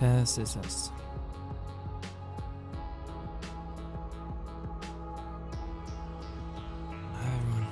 Test is us. Hi, everyone.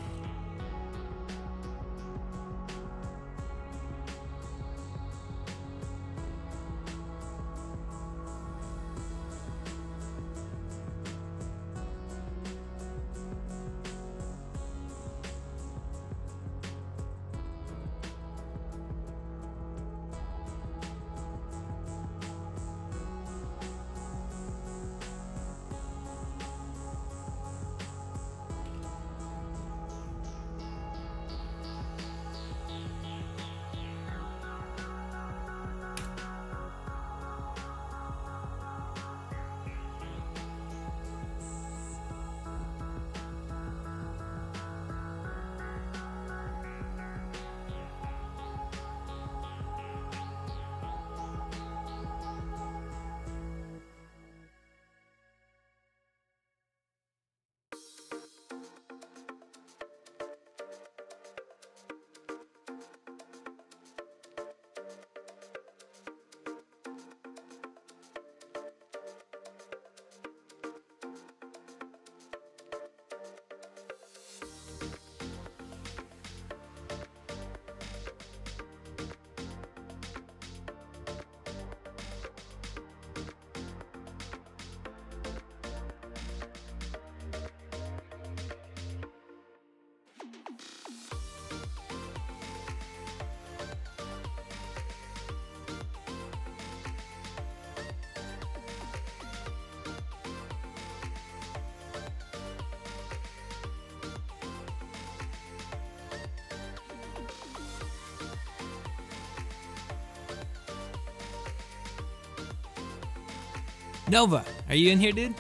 Nova, are you in here, dude?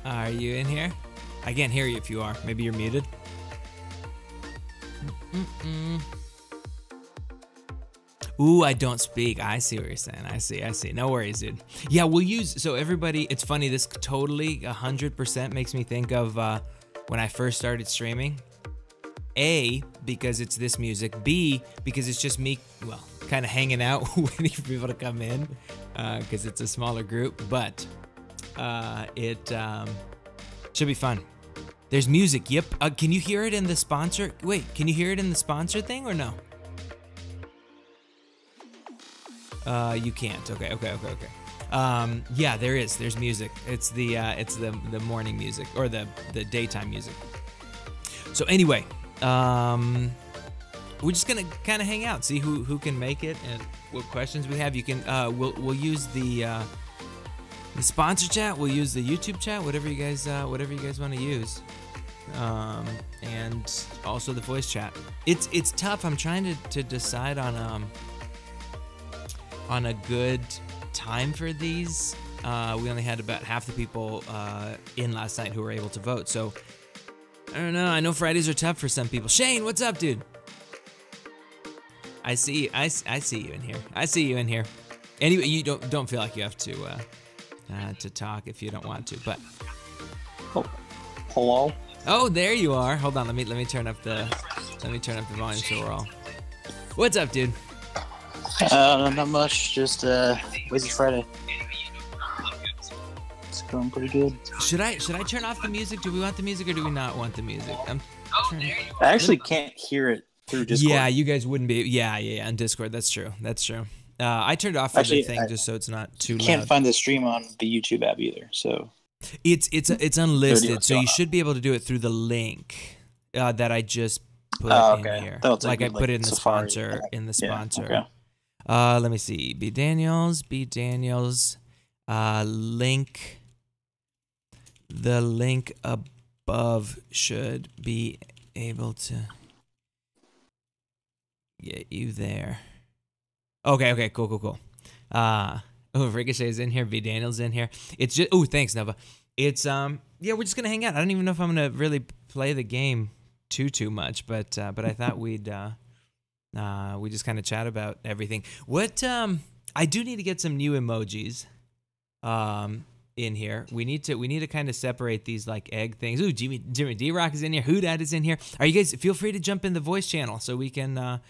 Are you in here? I can't hear you if you are. Maybe you're muted. Ooh, I don't speak. I see what you're saying. I see. No worries, dude. Yeah, we'll use, so everybody, it's funny, this totally 100% makes me think of when I first started streaming. A, because it's this music. B, because it's just me, well, kind of hanging out, waiting for people to come in, because it's a smaller group, but it should be fun. There's music, yep. Can you hear it in the sponsor? Wait, can you hear it in the sponsor thing or no? You can't. Okay. Yeah, there's music. It's the morning music, or the daytime music. So anyway, we're just gonna kind of hang out, see who can make it and what questions we have. You can we'll use the sponsor chat. We'll use the YouTube chat. Whatever you guys want to use, and also the voice chat. It's tough. I'm trying to decide on a good time for these. We only had about half the people in last night who were able to vote. So I don't know. I know Fridays are tough for some people. Shane, what's up, dude? I see you in here. I see you in here. Anyway, you don't feel like you have to talk if you don't want to, but. Oh, hello. Oh, there you are. Hold on. Let me turn up the volume so we're all. What's up, dude? Not much. Just lazy Friday. It's going pretty good. Should I turn off the music? Do we want the music or do we not want the music? I actually can't hear it through Discord. Yeah, you guys wouldn't be. Yeah, on Discord. That's true. I turned off for the thing just so it's not too loud. Can't find the stream on the YouTube app either. So it's unlisted, so you should be able to do it through the link that I just put in here. Like I put it in the sponsor. Okay. Let me see. B Daniels. Link. The link above should be able to get you there. Okay, cool. Ricochet's in here, B Daniels in here. It's just, oh, thanks, Nova. It's yeah, we're just gonna hang out. I don't even know if I'm gonna really play the game too much, but I thought we just kind of chat about everything. What I do need to get some new emojis. in here. We need to kind of separate these like egg things. Ooh, Jimmy D-Rock is in here. Who Dat is in here. Are you guys? Feel free to jump in the voice channel so we can all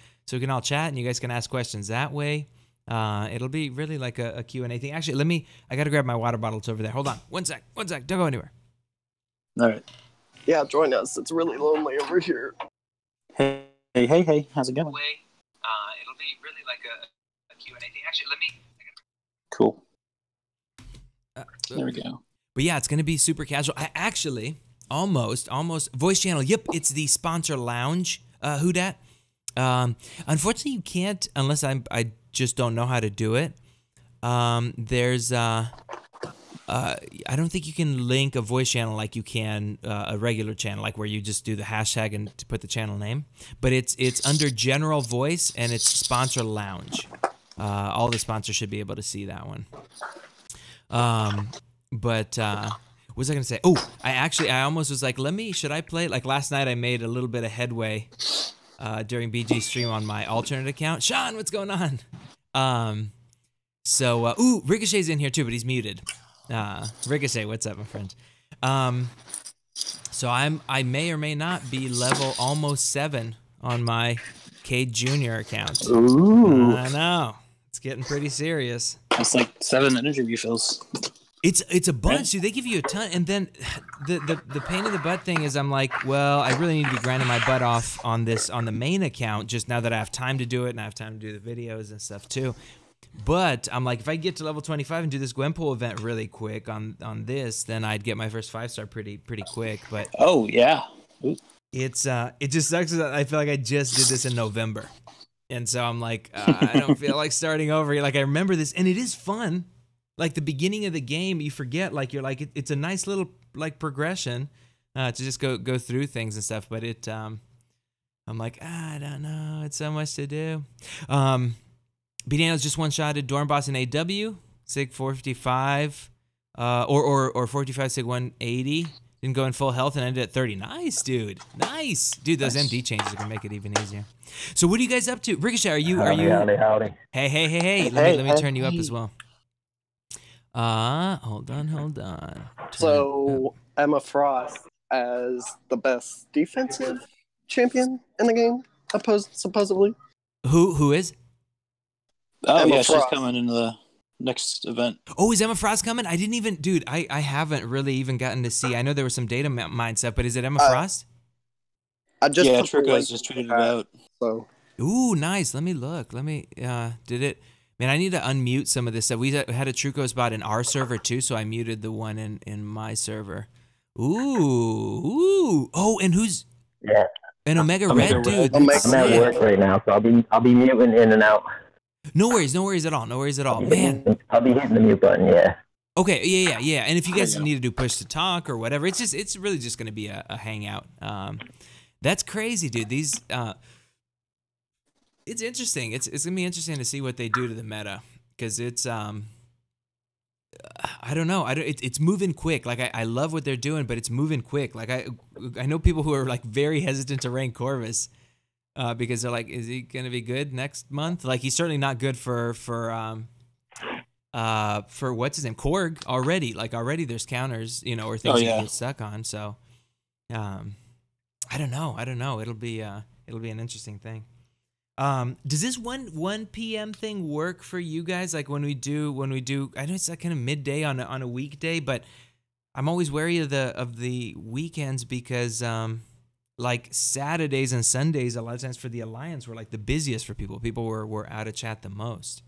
chat and you guys can ask questions that way. It'll be really like a Q&A thing. Actually, I got to grab my water bottle. It's over there. Hold on. One sec. Don't go anywhere. All right. Yeah, join us. It's really lonely over here. Hey. How's it going? It'll be really like a Q&A thing. Actually, Cool. There we go. But yeah, it's going to be super casual. I actually almost voice channel. Yep, it's the sponsor lounge. Who Dat? Unfortunately, you can't unless I just don't know how to do it. There's I don't think you can link a voice channel like you can a regular channel, like where you just do the hashtag and to put the channel name. But it's under general voice and it's sponsor lounge. All the sponsors should be able to see that one. What was I gonna say? Oh, I almost was like, should I play it? Like last night I made a little bit of headway during BG's stream on my alternate account. Sean, what's going on? Ooh, Ricochet's in here too, but he's muted. Ricochet, what's up, my friend? So I may or may not be level almost 7 on my Cade Jr. account. Ooh. I know. It's getting pretty serious. That's like 7 energy refills. It's a bunch, dude. They give you a ton, and then the pain in the butt thing is I'm like, well, I really need to be grinding my butt off on the main account just now that I have time to do it and I have time to do the videos and stuff too. But I'm like, if I get to level 25 and do this Gwenpool event really quick on this, then I'd get my first 5-star pretty quick. But oh yeah, ooh. It just sucks that I feel like I just did this in November, and so I'm like, I don't feel like starting over. Like I remember this, and it is fun. Like the beginning of the game, you forget. Like you're like, it's a nice little like progression to just go through things and stuff. But I'm like, I don't know. It's so much to do. B-Daniels just one-shotted Dornboss in AW, Sig 455, or 45 Sig 180. Didn't go in full health and ended at 30. Nice, dude. Nice. Dude, those MD changes are going to make it even easier. So what are you guys up to? Ricochet, are you... Howdy. Hey. Let me turn you up as well. Hold on. So, Emma Frost as the best defensive champion in the game, supposedly. Who is? Oh, Emma yeah, Frost. she's coming into the next event. Oh, is Emma Frost coming? I didn't even... Dude, I haven't really even gotten to see... I know there was some data mine stuff, but is it Emma Frost? I just Yeah, put the Trico's link just in tweeted it the chat, out. So, Ooh, nice. Let me look. Did it... Man, I need to unmute some of this stuff. We had a Truco spot in our server too, so I muted the one in my server. Ooh. Oh, and who's... Yeah. An Omega Red, dude. Omega That's I'm at sick. work right now, so I'll be muting in and out. No worries at all. Man. I'll be hitting the mute button, yeah. Okay, yeah. And if you guys There you go. need to do push to talk or whatever, it's really just gonna be a hangout. That's crazy, dude. These it's interesting. It's gonna be interesting to see what they do to the meta because it's I don't know. It's moving quick. Like I love what they're doing, but it's moving quick. Like I know people who are like very hesitant to rank Corvus because they're like, is he gonna be good next month? Like he's certainly not good for what's his name, Korg already. Like already there's counters, or things you can get stuck on. So I don't know. It'll be an interesting thing. Does this 1 p.m. thing work for you guys? Like when we do, I know it's like kind of midday on a weekday, but I'm always wary of the weekends because like Saturdays and Sundays, a lot of times for the Alliance were like the busiest for people. People were out of chat the most.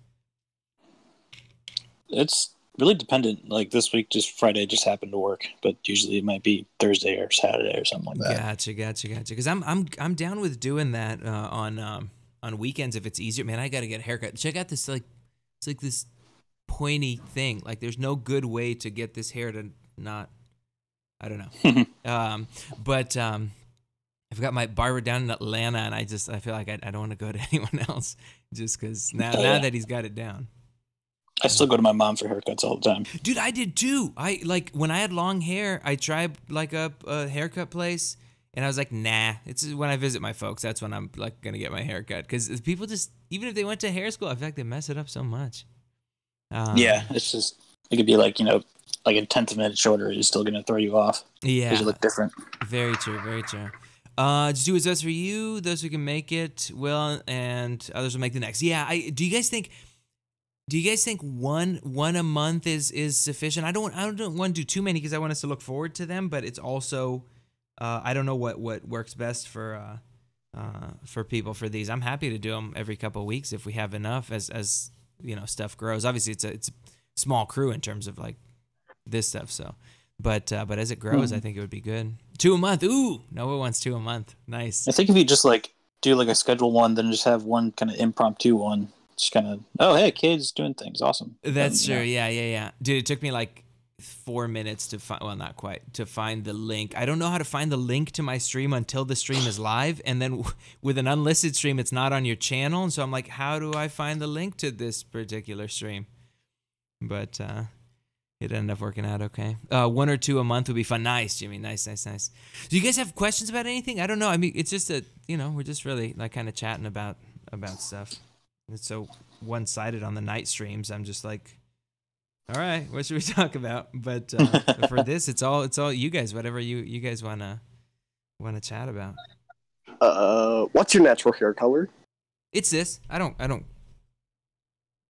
It's really dependent. Like this week, just Friday just happened to work, but usually it might be Thursday or Saturday or something like that. Gotcha. Because I'm down with doing that on weekends if it's easier. Man, I gotta get a haircut. Check out this it's like this pointy thing. Like there's no good way to get this hair to not. I don't know. But I've got my barber down in Atlanta, and I feel like I don't want to go to anyone else just because now that he's got it down. I still go to my mom for haircuts all the time. Dude, I did too. I like when I had long hair, I tried like a haircut place, and I was like, nah. It's when I visit my folks. That's when I'm like gonna get my haircut because people just even if they went to hair school, I feel like they mess it up so much. Yeah, it's just It could be like like a tenth of a minute shorter. It's still gonna throw you off. Yeah. Because you look different. Very true. Very true. Just do what's best for you. Those who can make it will, and others will make the next. Yeah. Do you guys think one a month is sufficient? I don't want to do too many because I want us to look forward to them. But it's also I don't know what works best for people for these. I'm happy to do them every couple of weeks if we have enough as stuff grows. Obviously, it's a small crew in terms of like this stuff. So, but as it grows, I think it would be good. 2 a month. Ooh, no one wants 2 a month. Nice. I think if you just like do like a schedule one, then just have one kind of impromptu one. Just kind of, oh hey, kids doing things, awesome. That's true. Yeah. Dude, it took me like 4 minutes to find. Well, not quite to find the link. I don't know how to find the link to my stream until the stream is live, and then with an unlisted stream, it's not on your channel. And so I'm like, how do I find the link to this particular stream? But it ended up working out okay. 1 or 2 a month would be fun. Nice, Jimmy. Nice. Do you guys have questions about anything? I don't know. I mean, it's just that we're just really like kind of chatting about stuff. It's so one-sided on the night streams. I'm just like, all right, what should we talk about? But for this, it's all you guys. Whatever you guys wanna chat about. What's your natural hair color? It's this. I don't.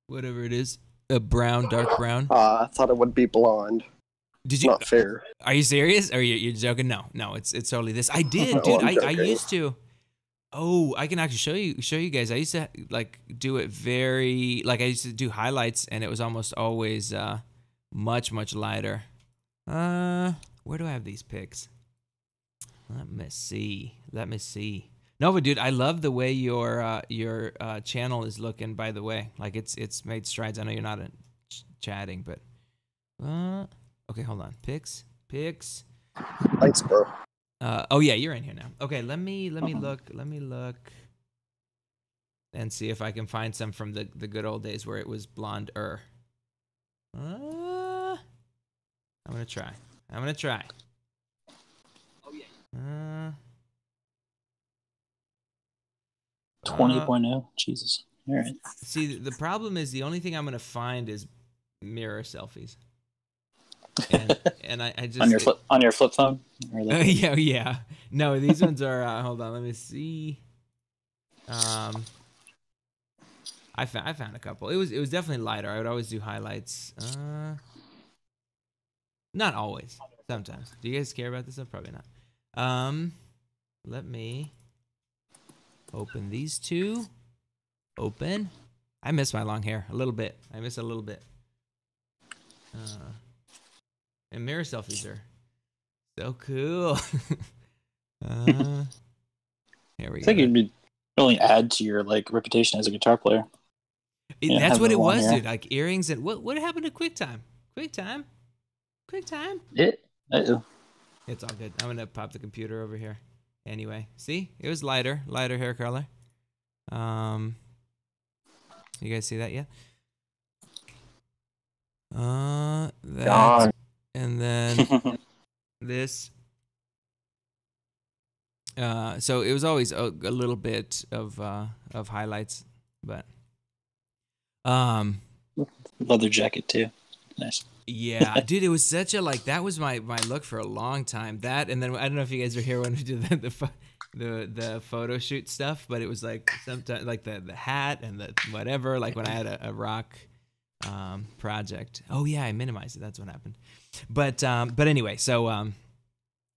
Whatever it is, a brown, dark brown. I thought it would be blonde. Did you? Not fair. Are you serious? Or you're joking? No, it's totally this. I did, dude. I used to. Oh, I can actually show you guys. I used to like do it very like I used to do highlights, and it was almost always much lighter. Where do I have these pics? Let me see. No, but dude, I love the way your channel is looking. By the way, like it's made strides. I know you're not chatting, but okay, hold on. Pics. Thanks, bro. Oh yeah, you're in here now. Okay, let me look and see if I can find some from the good old days where it was blonde-er. I'm gonna try. Oh yeah. 20.0. Jesus. All right. See, the problem is the only thing I'm gonna find is mirror selfies. And I just on your flip phone. Yeah. No, these ones are. Hold on, let me see. I found a couple. It was definitely lighter. I would always do highlights. Not always. Sometimes. Do you guys care about this stuff? Probably not. Let me open these two. Open. I miss my long hair a little bit. And mirror selfies are so cool. Here we go. I think it'd really add to your like reputation as a guitar player. That's what it was, dude. Like earrings and what happened to QuickTime? QuickTime. It's all good. I'm gonna pop the computer over here. Anyway, see, it was lighter hair color. You guys see that yet? That. And then this. So it was always a little bit of highlights, but leather jacket too. Nice. Yeah, dude, it was such a that was my look for a long time. That, and then I don't know if you guys were here when we did the photo shoot stuff, but it was like sometimes like the hat and the whatever. Like when I had a rock project. Oh yeah, I minimized it. That's what happened. But anyway, so ooh,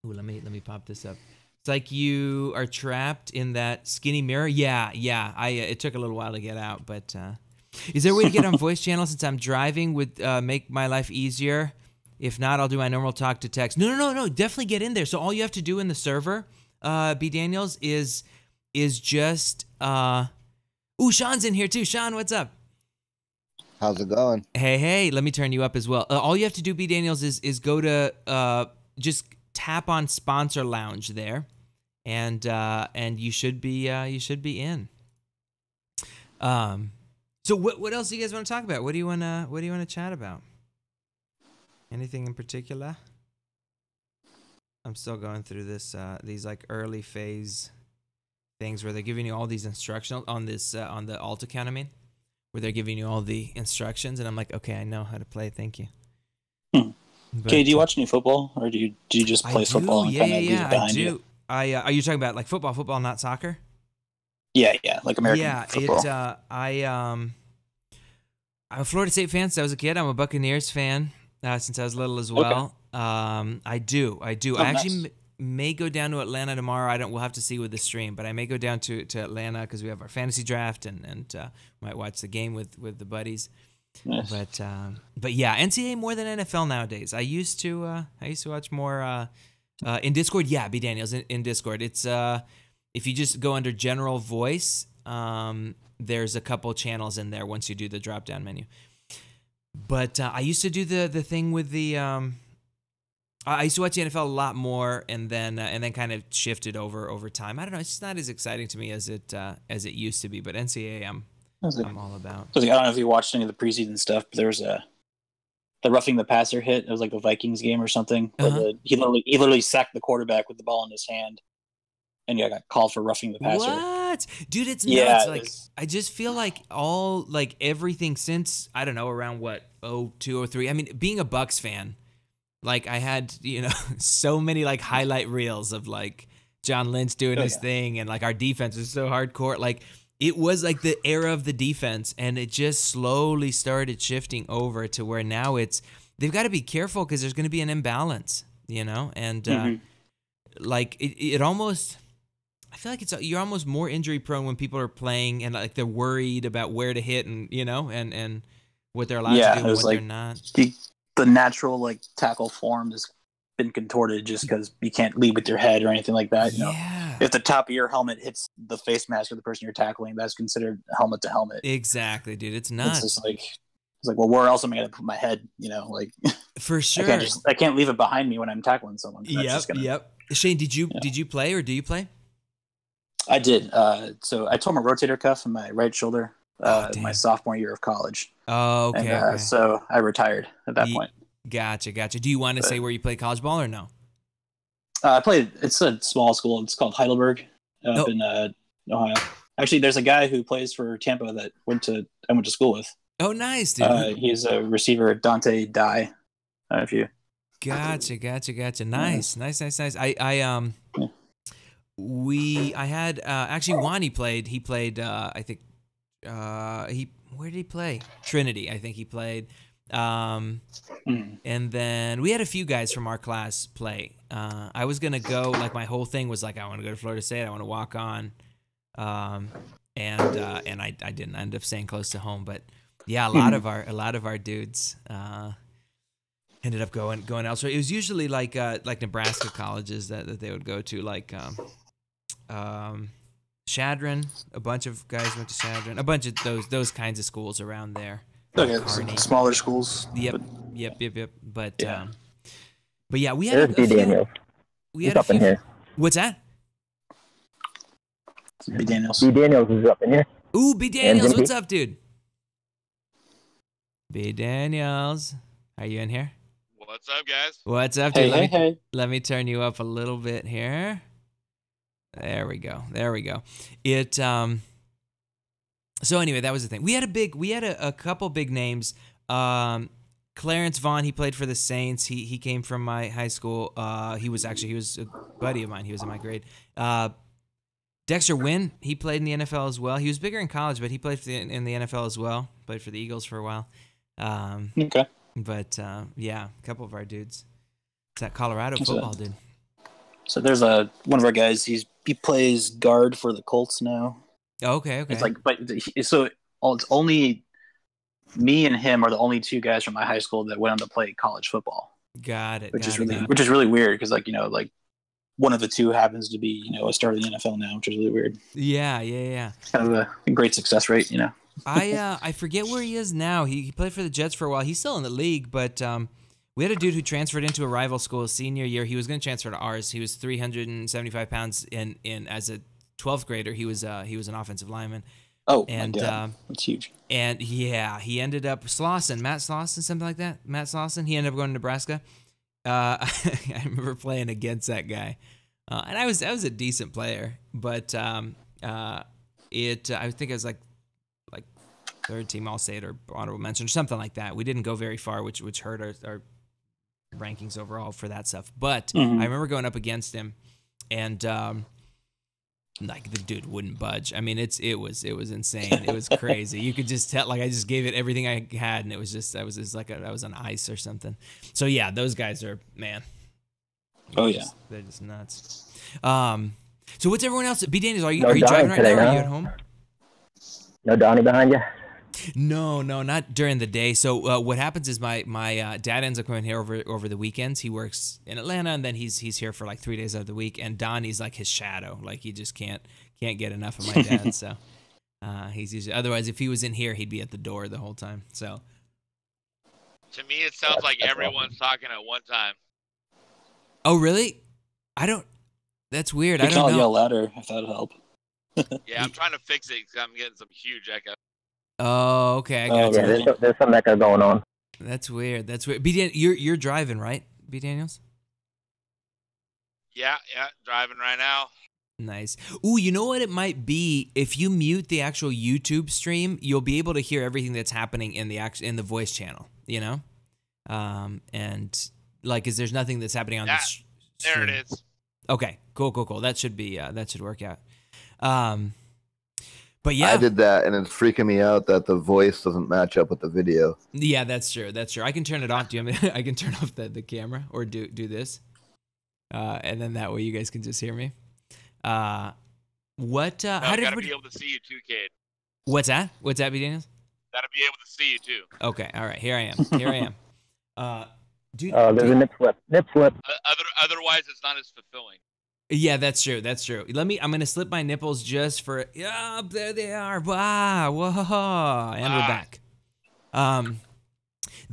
let me pop this up. It's like you are trapped in that skinny mirror. Yeah. It took a little while to get out, but is there a way to get on voice channel since I'm driving? Would make my life easier. If not, I'll do my normal talk to text. No. Definitely get in there. So all you have to do in the server, B Daniels, is just ooh, Sean's in here too. Sean, what's up? How's it going? Hey, let me turn you up as well. All you have to do, B Daniels, is go to just tap on Sponsor Lounge there, and you should be in. So what else do you guys want to talk about? What do you want to chat about? Anything in particular? I'm still going through these like early phase things where they're giving you all these instructions on this on the alt account. I mean, where they're giving you all the instructions, and I'm like, okay, I know how to play. Thank you. But, Okay, do you watch any football, or do you just play football and kind of leave it behind you? Are you talking about like football, not soccer? Yeah, like American Yeah, football. I'm a Florida State fan since I was a kid. I'm a Buccaneers fan since I was little as well. I do. Oh, I actually nice. may go down to Atlanta tomorrow. We'll have to see with the stream, but I may go down to Atlanta because we have our fantasy draft and might watch the game with the buddies. Nice. But yeah, NCAA more than NFL nowadays. I used to watch more in Discord. Yeah, B Daniels in Discord. It's if you just go under general voice, there's a couple channels in there once you do the drop down menu. But I used to do the thing with the I used to watch the NFL a lot more, and then kind of shifted over time. I don't know. It's just not as exciting to me as it used to be. But NCAA, I'm all about. I don't know if you watched any of the preseason stuff, but there was the roughing the passer hit. It was like the Vikings game or something. Where he literally sacked the quarterback with the ball in his hand, and got called for roughing the passer. What, dude? It's nuts. Yeah, like I just feel like everything since I don't know around 02, 03. I mean, being a Bucks fan, like I had so many like highlight reels of like John Lynch doing his thing, and like our defense was so hardcore. Like it was like the era of the defense, and it just slowly started shifting over to where now they've got to be careful because there's going to be an imbalance, and like it almost. I feel like you're almost more injury prone when people are playing and like they're worried about where to hit and and what they're allowed to do and what they're not. The natural like tackle form has been contorted just because you can't lead with your head or anything like that. If the top of your helmet hits the face mask of the person you're tackling, that's considered helmet to helmet. Exactly, dude. It's nuts. It's like, well, where else am I going to put my head? Like for sure. I can't leave it behind me when I'm tackling someone. Yep. Shane, did you play or do you play? I did. So I tore my rotator cuff in my right shoulder my sophomore year of college. Oh, okay. And, so I retired at that point. Gotcha. Do you want to say where you played college ball or no? I played. It's a small school. It's called Heidelberg up in Ohio. Actually, there's a guy who plays for Tampa that I went to school with. Oh, nice, dude. He's a receiver, Dante Dye. I don't know if you. Gotcha. Nice. I had actually Wani played. He played. I think. Where did he play? Trinity. I think he played. And then we had a few guys from our class play. I was gonna go. Like my whole thing was like I want to go to Florida State. I want to walk on. And I didn't. I ended up staying close to home. But yeah, a lot of our dudes ended up going elsewhere. It was usually like Nebraska colleges that they would go to, like Shadron. A bunch of guys went to Shadron. A bunch of those kinds of schools around there. Okay, smaller schools. Yep. But yeah, we There's had B Daniels. we had He's up in here. What's that? B Daniels. B Daniels is up in here. Ooh, B Daniels, Anthony. what's up, dude? B Daniels, are you in here? What's up, guys? What's up, dude? Hey. Let me turn you up a little bit here. There we go. It So anyway, that was the thing. We had a couple big names. Clarence Vaughn, he played for the Saints. He came from my high school. He was a buddy of mine. He was in my grade. Dexter Wynn, he played in the NFL as well. He was bigger in college, but he played in the NFL as well. Played for the Eagles for a while. Okay. But yeah, a couple of our dudes. It's that Colorado football, dude. So there's one of our guys. He plays guard for the Colts now. Okay. It's like, it's only me and him are the only two guys from my high school that went on to play college football. Got it. Which is really weird because like one of the two happens to be a star of the NFL now, which is really weird. Yeah. Kind of a great success rate, I forget where he is now. He played for the Jets for a while. He's still in the league, but we had a dude who transferred into a rival school his senior year. He was going to transfer to ours. He was 375 pounds in as a 12th grader. He was an offensive lineman. Oh, and my God. That's huge. And yeah, he ended up Matt Slauson, something like that. Matt Slauson. He ended up going to Nebraska. I remember playing against that guy, and I was a decent player, but I think I was like third team All-State or honorable mention or something like that. We didn't go very far, which hurt our rankings overall for that stuff. But Mhm. I remember going up against him, and like the dude wouldn't budge. I mean, it was insane. It was crazy. You could just tell. Like I just gave it everything I had, and it was just I was on ice or something. So yeah, those guys are man. Oh yeah, they're just nuts. So what's everyone else? B. Daniels, are you No driving right Donnie now? Or are today, you huh? at home? No Donnie behind you? No, not during the day. So what happens is my dad ends up coming here over the weekends. He works in Atlanta, and then he's here for like 3 days of the week. And Donnie's like his shadow. Like he just can't get enough of my dad. So he's usually, otherwise if he was in here, he'd be at the door the whole time. So To me, it sounds like everyone's talking at one time. oh really? That's weird. you I can don't all know. yell louder if that'll help. Yeah, I'm trying to fix it because I'm getting some huge echo. Oh, okay. I got Oh, you. really? There's some echo going on. That's weird. You're driving, right, B. Daniels? Yeah, driving right now. Nice. Ooh, you know what it might be? If you mute the actual YouTube stream, you'll be able to hear everything that's happening in the voice channel. You know, and like, cause there's nothing that's happening on the stream. There it is. Okay, cool. That should be that should work out. But yeah, I did that, and it's freaking me out that the voice doesn't match up with the video. yeah, that's true. I can turn it off. Do you want me? I can turn off the camera or do this, and then that way you guys can just hear me. How did Gotta everybody? be able to see you too, Cade. What's that? What's that, B. Daniels? Gotta be able to see you too. Okay, all right. Here I am. Dude, There's a nip slip. Otherwise, it's not as fulfilling. yeah, that's true. I'm gonna slip my nipples just for. Yeah, there they are. Wow, whoa, and we're back.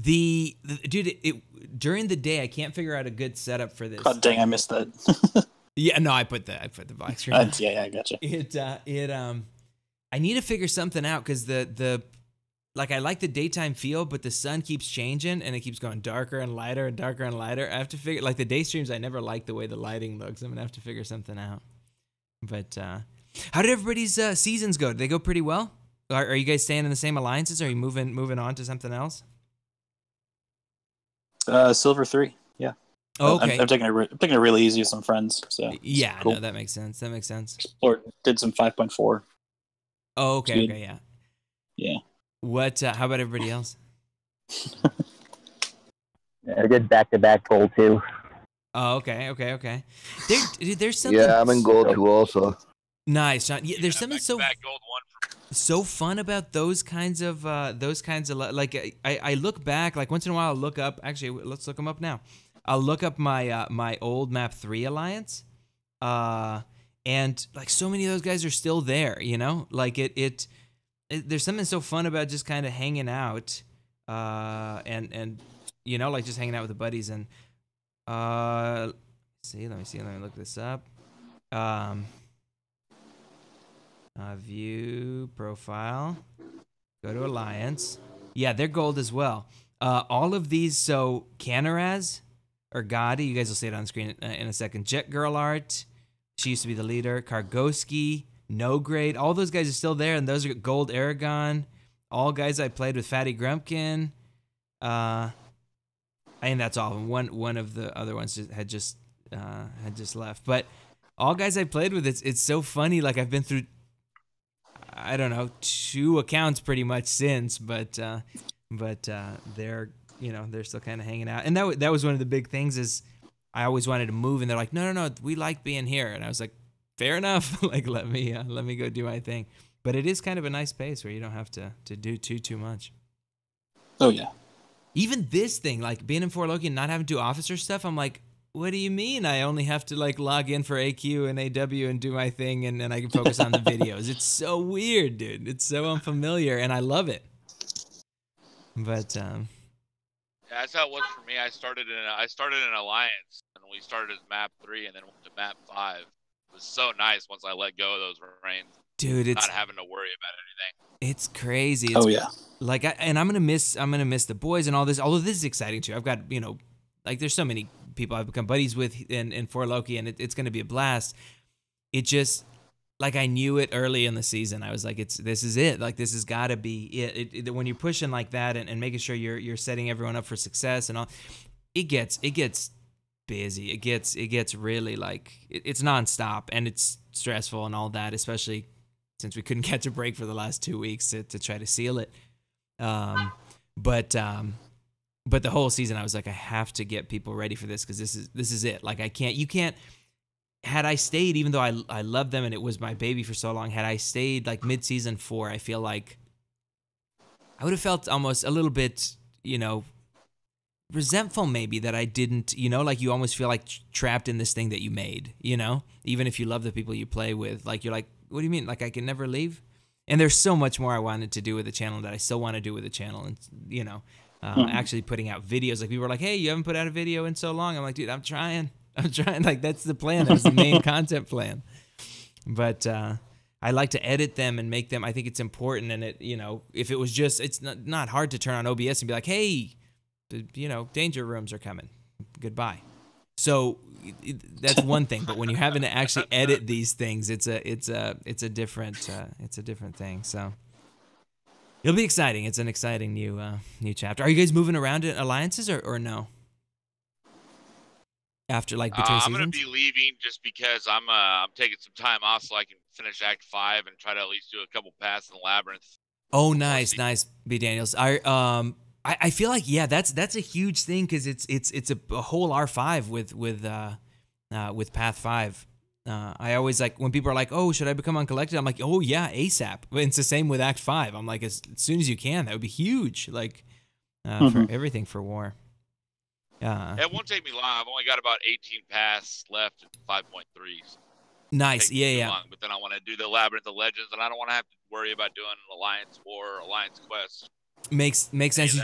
Dude, during the day, I can't figure out a good setup for this. God dang, I missed that. Yeah, no, I put the black screen. Yeah, I gotcha. I need to figure something out because like I like the daytime feel, but the sun keeps changing and it keeps going darker and lighter and darker and lighter. I have to figure, like the day streams, I never like the way the lighting looks. I'm gonna have to figure something out. But how did everybody's seasons go? Did they go pretty well? Are you guys staying in the same alliances? Or are you moving on to something else? Silver 3. Yeah. Oh, okay. I'm taking it really easy with some friends. So yeah, cool. no, that makes sense. Or did some 5.4. Oh, okay, Good. yeah. Yeah. What? How about everybody else? I did back-to-back gold too. Oh, okay. There's something. Yeah, I'm in gold too also. Nice, John. Yeah, there's something Back gold one for so fun about those kinds of like I look back, like once in a while I'll look up. Actually, let's look them up now. I'll look up my my old map 3 alliance, and like so many of those guys are still there. You know, like it there's something so fun about just kind of hanging out, and you know, like just hanging out with the buddies and let me see, let me look this up. View profile, go to alliance. Yeah, they're gold as well. All of these, so Canaraz or Gotti, you guys will see it on screen in a second. Jet Girl Art, she used to be the leader. Kargoski, No Grade, all those guys are still there, and those are gold. Aragon, all guys I played with. Fatty Grumpkin, I think that's all of them. One of the other ones had just left, but all guys I played with. It's so funny. Like I've been through, I don't know, 2 accounts pretty much since, but they're, you know, they're still kind of hanging out. And that was one of the big things is I always wanted to move, and they're like, no, we like being here, and I was like, fair enough, like let me go do my thing. But it is kind of a nice pace where you don't have to do too much. Oh yeah. Even this thing, like being in Fort Loki and not having to do officer stuff, I'm like, what do you mean? I only have to like log in for AQ and AW and do my thing, and I can focus on the videos. It's so weird, dude. It's so unfamiliar, and I love it. But Yeah, that's how it was for me. I started in Alliance, and we started as map 3, and then went to map 5. It was so nice once I let go of those reins. dude, it's not having to worry about anything. It's crazy. Oh yeah. Like I'm gonna miss the boys and all this. Although this is exciting too. I've got, you know, like there's so many people I've become buddies with in Fort Loki, and it's gonna be a blast. It just, like, I knew it early in the season. I was like, this is it. Like, this has got to be it. When you're pushing like that and making sure you're setting everyone up for success and all, it gets busy. It gets really like it's nonstop and it's stressful and all that, especially since we couldn't catch a break for the last 2 weeks to try to seal it. But the whole season I was like, I have to get people ready for this because this is it. Like you can't. Had I stayed, even though I loved them and it was my baby for so long, had I stayed like mid-season 4, I feel like I would have felt almost a little bit, resentful maybe that I didn't, like you almost feel like trapped in this thing that you made, even if you love the people you play with. Like, you're like, what do you mean? Like, I can never leave? And there's so much more I wanted to do with the channel that I still want to do with the channel. And, actually putting out videos. Like, people are like, hey, you haven't put out a video in so long. I'm like, dude, I'm trying. Like, that's the plan. That's the main content plan. But I like to edit them and make them. I think it's important. And it, if it was just, it's not hard to turn on OBS and be like, hey, danger rooms are coming. Goodbye. So that's one thing. But when you're having to actually edit these things, it's a different thing. So it'll be exciting. It's an exciting new chapter. Are you guys moving around in alliances or no? After like between I'm seasons? gonna be leaving just because I'm taking some time off so I can finish Act 5 and try to at least do a couple paths in the labyrinth. Oh, nice, B Daniels. I feel like that's a huge thing because it's a whole R5 with Path 5. I always like when people are like, oh, should I become uncollected? I'm like, oh yeah, ASAP. But it's the same with Act 5. I'm like, as soon as you can, that would be huge. Like for everything for war. It won't take me long. I've only got about 18 paths left in 5.3. Nice, yeah. Long, but then I want to do the Labyrinth of Legends, and I don't want to have to worry about doing an Alliance War or Alliance Quest. Makes sense.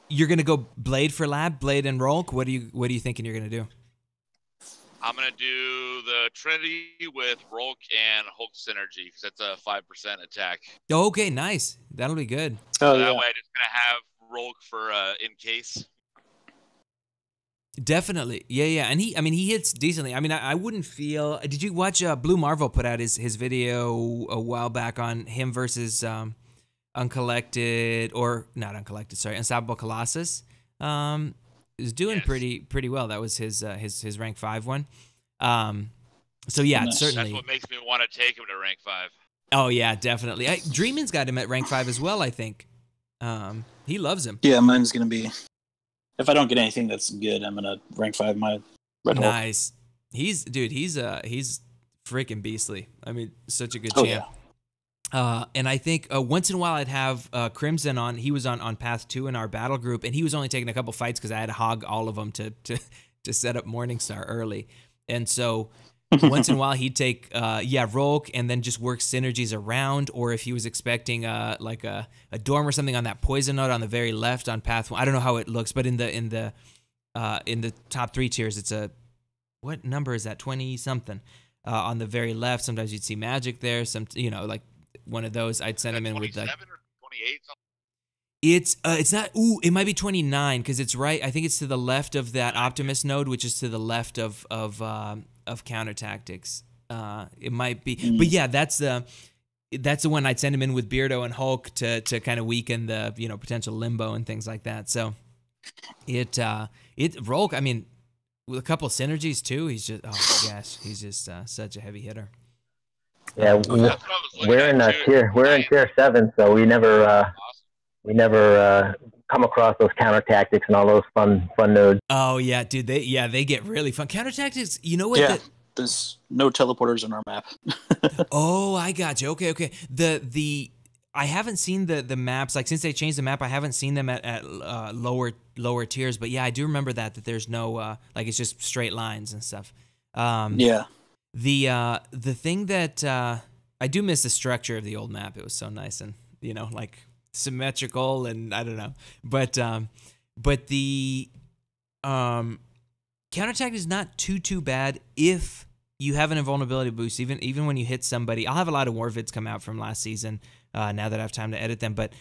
You're gonna go Blade for Lab, Blade and Rolk. What are you thinking you're gonna do? I'm gonna do the Trinity with Rolk and Hulk synergy because that's a 5% attack. Oh, okay, nice. That'll be good. So that way, I'm just gonna have Rolk for in case. Definitely, yeah, and he hits decently. I mean, I wouldn't feel. Did you watch Blue Marvel put out his video a while back on him versus Uncollected or not Uncollected? Sorry, Unstoppable Colossus. Is doing pretty well. That was his rank 5 one. So yeah, certainly. That's what makes me want to take him to rank 5. Oh yeah, definitely. Dreamin's got him at rank 5 as well. I think. He loves him. Yeah, mine's gonna be. If I don't get anything that's good, I'm gonna rank 5 my Red Hulk. Nice. He's freaking beastly. I mean, such a good champ. Yeah. And I think once in a while I'd have Crimson on. He was on Path 2 in our battle group, and he was only taking a couple fights because I had to hog all of them to set up Morningstar early. And so once in a while he'd take Rolk and then just work synergies around, or if he was expecting like a dorm or something on that poison node on the very left on Path 1. I don't know how it looks, but in the top 3 tiers, it's what number is that? 20 something. On the very left, sometimes you'd see magic there. Like one of those, I'd send him in with like 27 or 28 something? It's not. Ooh, it might be 29 because it's right. I think it's to the left of that Optimus node, which is to the left of Counter Tactics. It might be, but yeah, that's the one I'd send him in with Beardo and Hulk to kind of weaken the potential limbo and things like that. So Rolk. I mean, with a couple synergies too, he's just he's just such a heavy hitter. Yeah, we're in tier 7, so we never come across those counter tactics and all those fun nodes. Oh yeah, dude, they get really fun. Counter tactics, you know what? Yeah, there's no teleporters on our map. Oh, I got you. Okay. I haven't seen the maps, like since they changed the map, I haven't seen them at lower tiers. But yeah, I do remember that there's no like it's just straight lines and stuff. Yeah. The thing that I do miss the structure of the old map. It was so nice and like symmetrical and I don't know, but the counterattack is not too bad if you have an invulnerability boost. Even when you hit somebody, I'll have a lot of war vids come out from last season now that I have time to edit them. But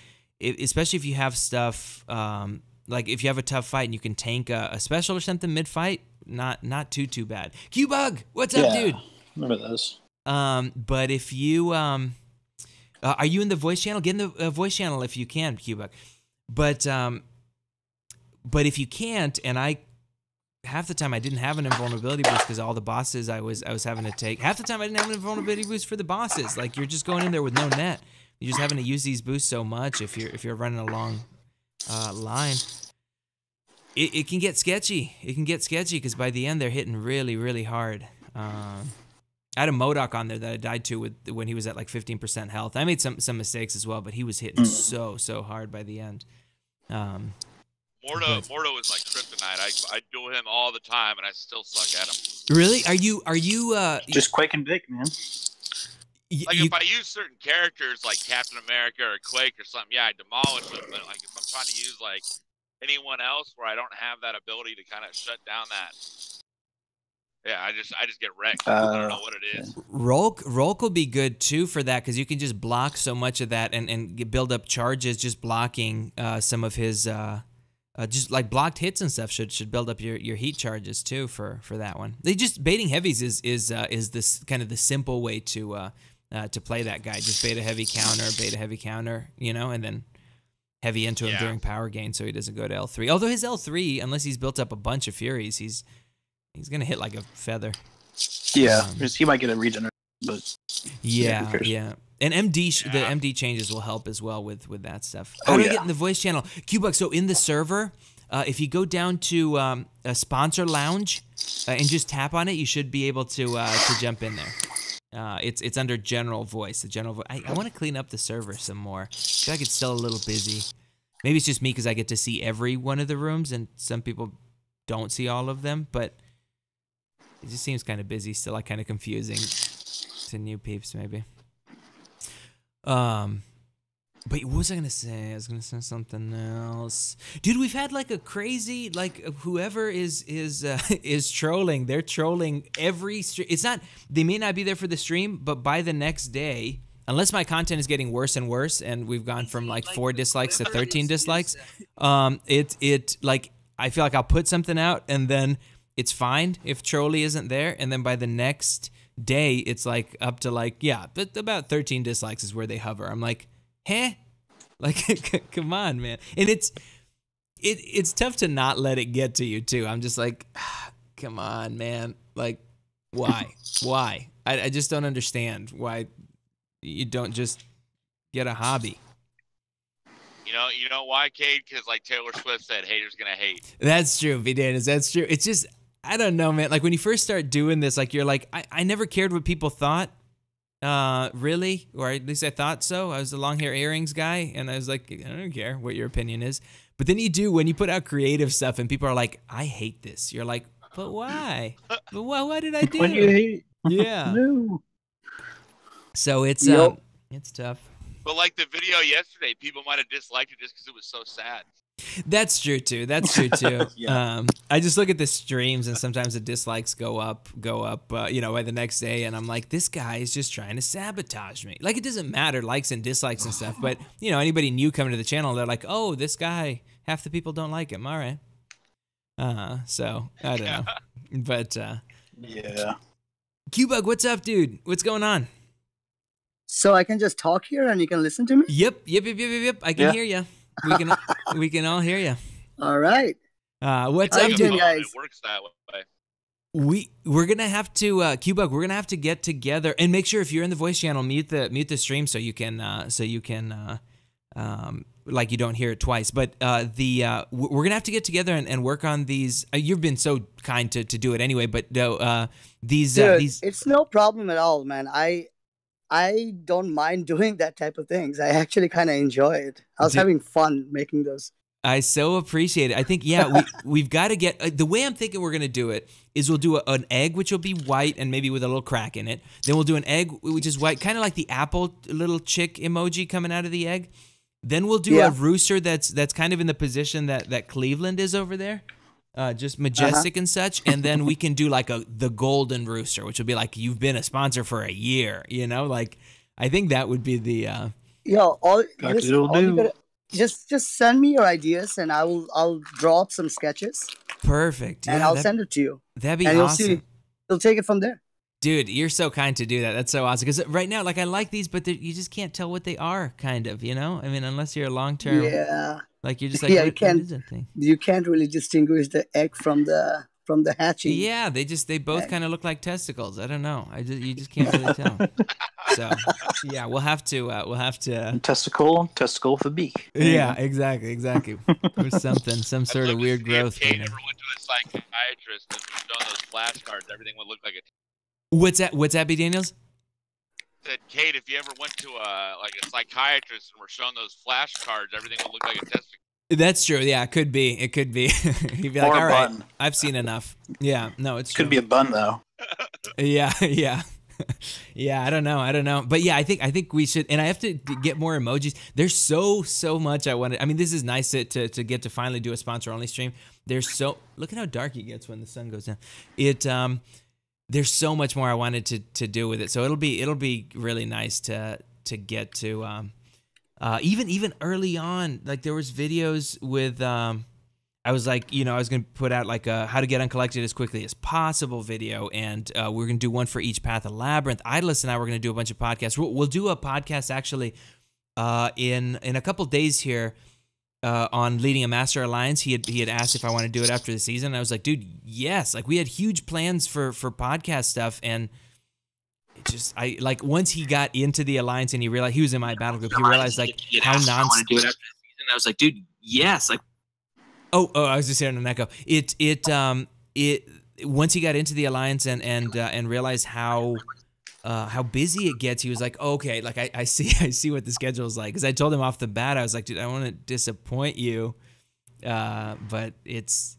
especially if you have stuff like if you have a tough fight and you can tank a special or something mid fight, not too bad. Q-Bug, what's up, dude? Remember those? But if you are you in the voice channel? Get in the voice channel if you can, Q-Bug. But but if you can't, and half the time I didn't have an invulnerability boost because all the bosses I was having to take. Half the time I didn't have an invulnerability boost for the bosses. Like you're just going in there with no net. You're just having to use these boosts so much if you're running a long line. It can get sketchy. It can get sketchy because by the end they're hitting really, really hard. I had a MODOK on there that I died to when he was at like 15% health. I made some mistakes as well, but he was hitting so hard by the end. Mordo is my kryptonite. I duel him all the time, and I still suck at him. Really? Are you? Just Quake and Vic, man. Like if I use certain characters like Captain America or Quake or something, yeah, I demolish them. But like if I'm trying to use like anyone else where I don't have that ability to kind of shut down that, yeah, I just get wrecked. I don't know what it is. Rolk will be good too for that because you can just block so much of that and build up charges just blocking some of his. Just like blocked hits and stuff should build up your heat charges too for that one. They just baiting heavies is this kind of the simple way to play that guy. Just bait a heavy counter, you know, and then heavy into him during power gain so he doesn't go to L3. Although his L3, unless he's built up a bunch of furies, he's gonna hit like a feather. Yeah, he might get a regen, but yeah. And the MD changes will help as well with that stuff. How do I get in the voice channel? Qbuck, so in the server, if you go down to a sponsor lounge and just tap on it, you should be able to jump in there. It's under general voice. The general voice. I want to clean up the server some more. I feel like it's still a little busy. Maybe it's just me because I get to see every one of the rooms, and some people don't see all of them. But it just seems kind of busy still, like kind of confusing to new peeps maybe. But what was I gonna say? I was gonna say something else, dude. We've had like a crazy, like whoever is trolling. They're trolling every stream. It's not. They may not be there for the stream, but by the next day, unless my content is getting worse and worse, and we've gone from like 4 dislikes to 13 dislikes, it like I feel like I'll put something out and then it's fine if Trolly isn't there, and then by the next day it's like up to like but about 13 dislikes is where they hover. I'm like, like come on, man. And it's tough to not let it get to you too. I'm just like, come on, man. Like, why I just don't understand why you don't just get a hobby. You know why, Cade? Because like Taylor Swift said, haters gonna hate. That's true, B-Danis, that's true. It's just, I don't know, man. Like when you first start doing this, like you're like, I never cared what people thought, really, or at least I thought so. I was the long hair earrings guy, and I was like, I don't care what your opinion is. But then when you put out creative stuff, and people are like, I hate this. You're like, but why? But what did I do? What do you hate? Yeah. No. So it's tough. But like the video yesterday, people might have disliked it just because it was so sad. That's true too. Yeah. I just look at the streams and sometimes the dislikes go up, by the next day, and I'm like, this guy is just trying to sabotage me. Like, it doesn't matter likes and dislikes and stuff, but anybody new coming to the channel, they're like, oh, this guy, half the people don't like him. All right. So I don't know, but yeah. Qbug, what's up, dude? What's going on? So I can just talk here and you can listen to me? Yep. I can hear you. We can all hear you. All right. What's How up, you doing, dude? guys? It works that way. We're gonna have to Qbug. We're gonna have to get together and make sure if you're in the voice channel, mute the stream so you can like you don't hear it twice. But we're gonna have to get together and work on these. You've been so kind to do it anyway. But these it's no problem at all, man. I don't mind doing that type of things. I actually kind of enjoy it. I was having fun making those. I so appreciate it. I think, we've got to get, the way I'm thinking we're going to do it is we'll do an egg, which will be white and maybe with a little crack in it. Then we'll do an egg, which is white, kind of like the apple little chick emoji coming out of the egg. Then we'll do a rooster that's kind of in the position that Cleveland is over there. Just majestic and such, and then we can do like the golden rooster, which would be like you've been a sponsor for a year, like I think that would be the just send me your ideas and I'll draw up some sketches. Perfect. And I'll send it to you. That'd be and awesome. You'll take it from there. Dude, you're so kind to do that. That's so awesome. Because right now, like, I like these, but you just can't tell what they are, kind of, you know? I mean, unless you're a long-term... Yeah. Like, you're just like, what is that thing? You can't really distinguish the egg from the hatching. Yeah, they both kind of look like testicles. I don't know. You just can't really tell. So, yeah, we'll have to... Testicle with a beak. Yeah, exactly. Or something, some sort of weird growth. If Kate ever went to a psychiatrist and shown those flashcards, everything would look like a... What's that, B. Daniels? Said, Kate, if you ever went to a psychiatrist and were shown those flashcards, everything would look like a testicle. That's true. Yeah, it could be. He'd be like, all right, I've seen enough. Yeah, no, it's true. Could be a bun though. Yeah. Yeah, I don't know. But yeah, I think we should, and I have to get more emojis. There's so much I wanted. I mean, this is nice to get to finally do a sponsor only stream. Look at how dark it gets when the sun goes down. There's so much more I wanted to do with it. So it'll be really nice to get to even early on. Like, there was videos with I was like, I was gonna put out like a how to get uncollected as quickly as possible video, and we're gonna do one for each path of Labyrinth. Idless and I were gonna do a bunch of podcasts. We'll do a podcast actually in a couple days here. On leading a Master Alliance. He had asked if I want to do it after the season. And I was like, dude, yes. Like, we had huge plans for podcast stuff, and it just once he got into the Alliance and he realized he was in my battle group, he realized like how nonsense. Do it after the season. I was like, dude, yes. Like, oh, I was just hearing an echo. It once he got into the Alliance and realized how busy it gets, he was like, okay, like I see what the schedule is like. Because I told him off the bat, I was like, dude, I don't want to disappoint you, but it's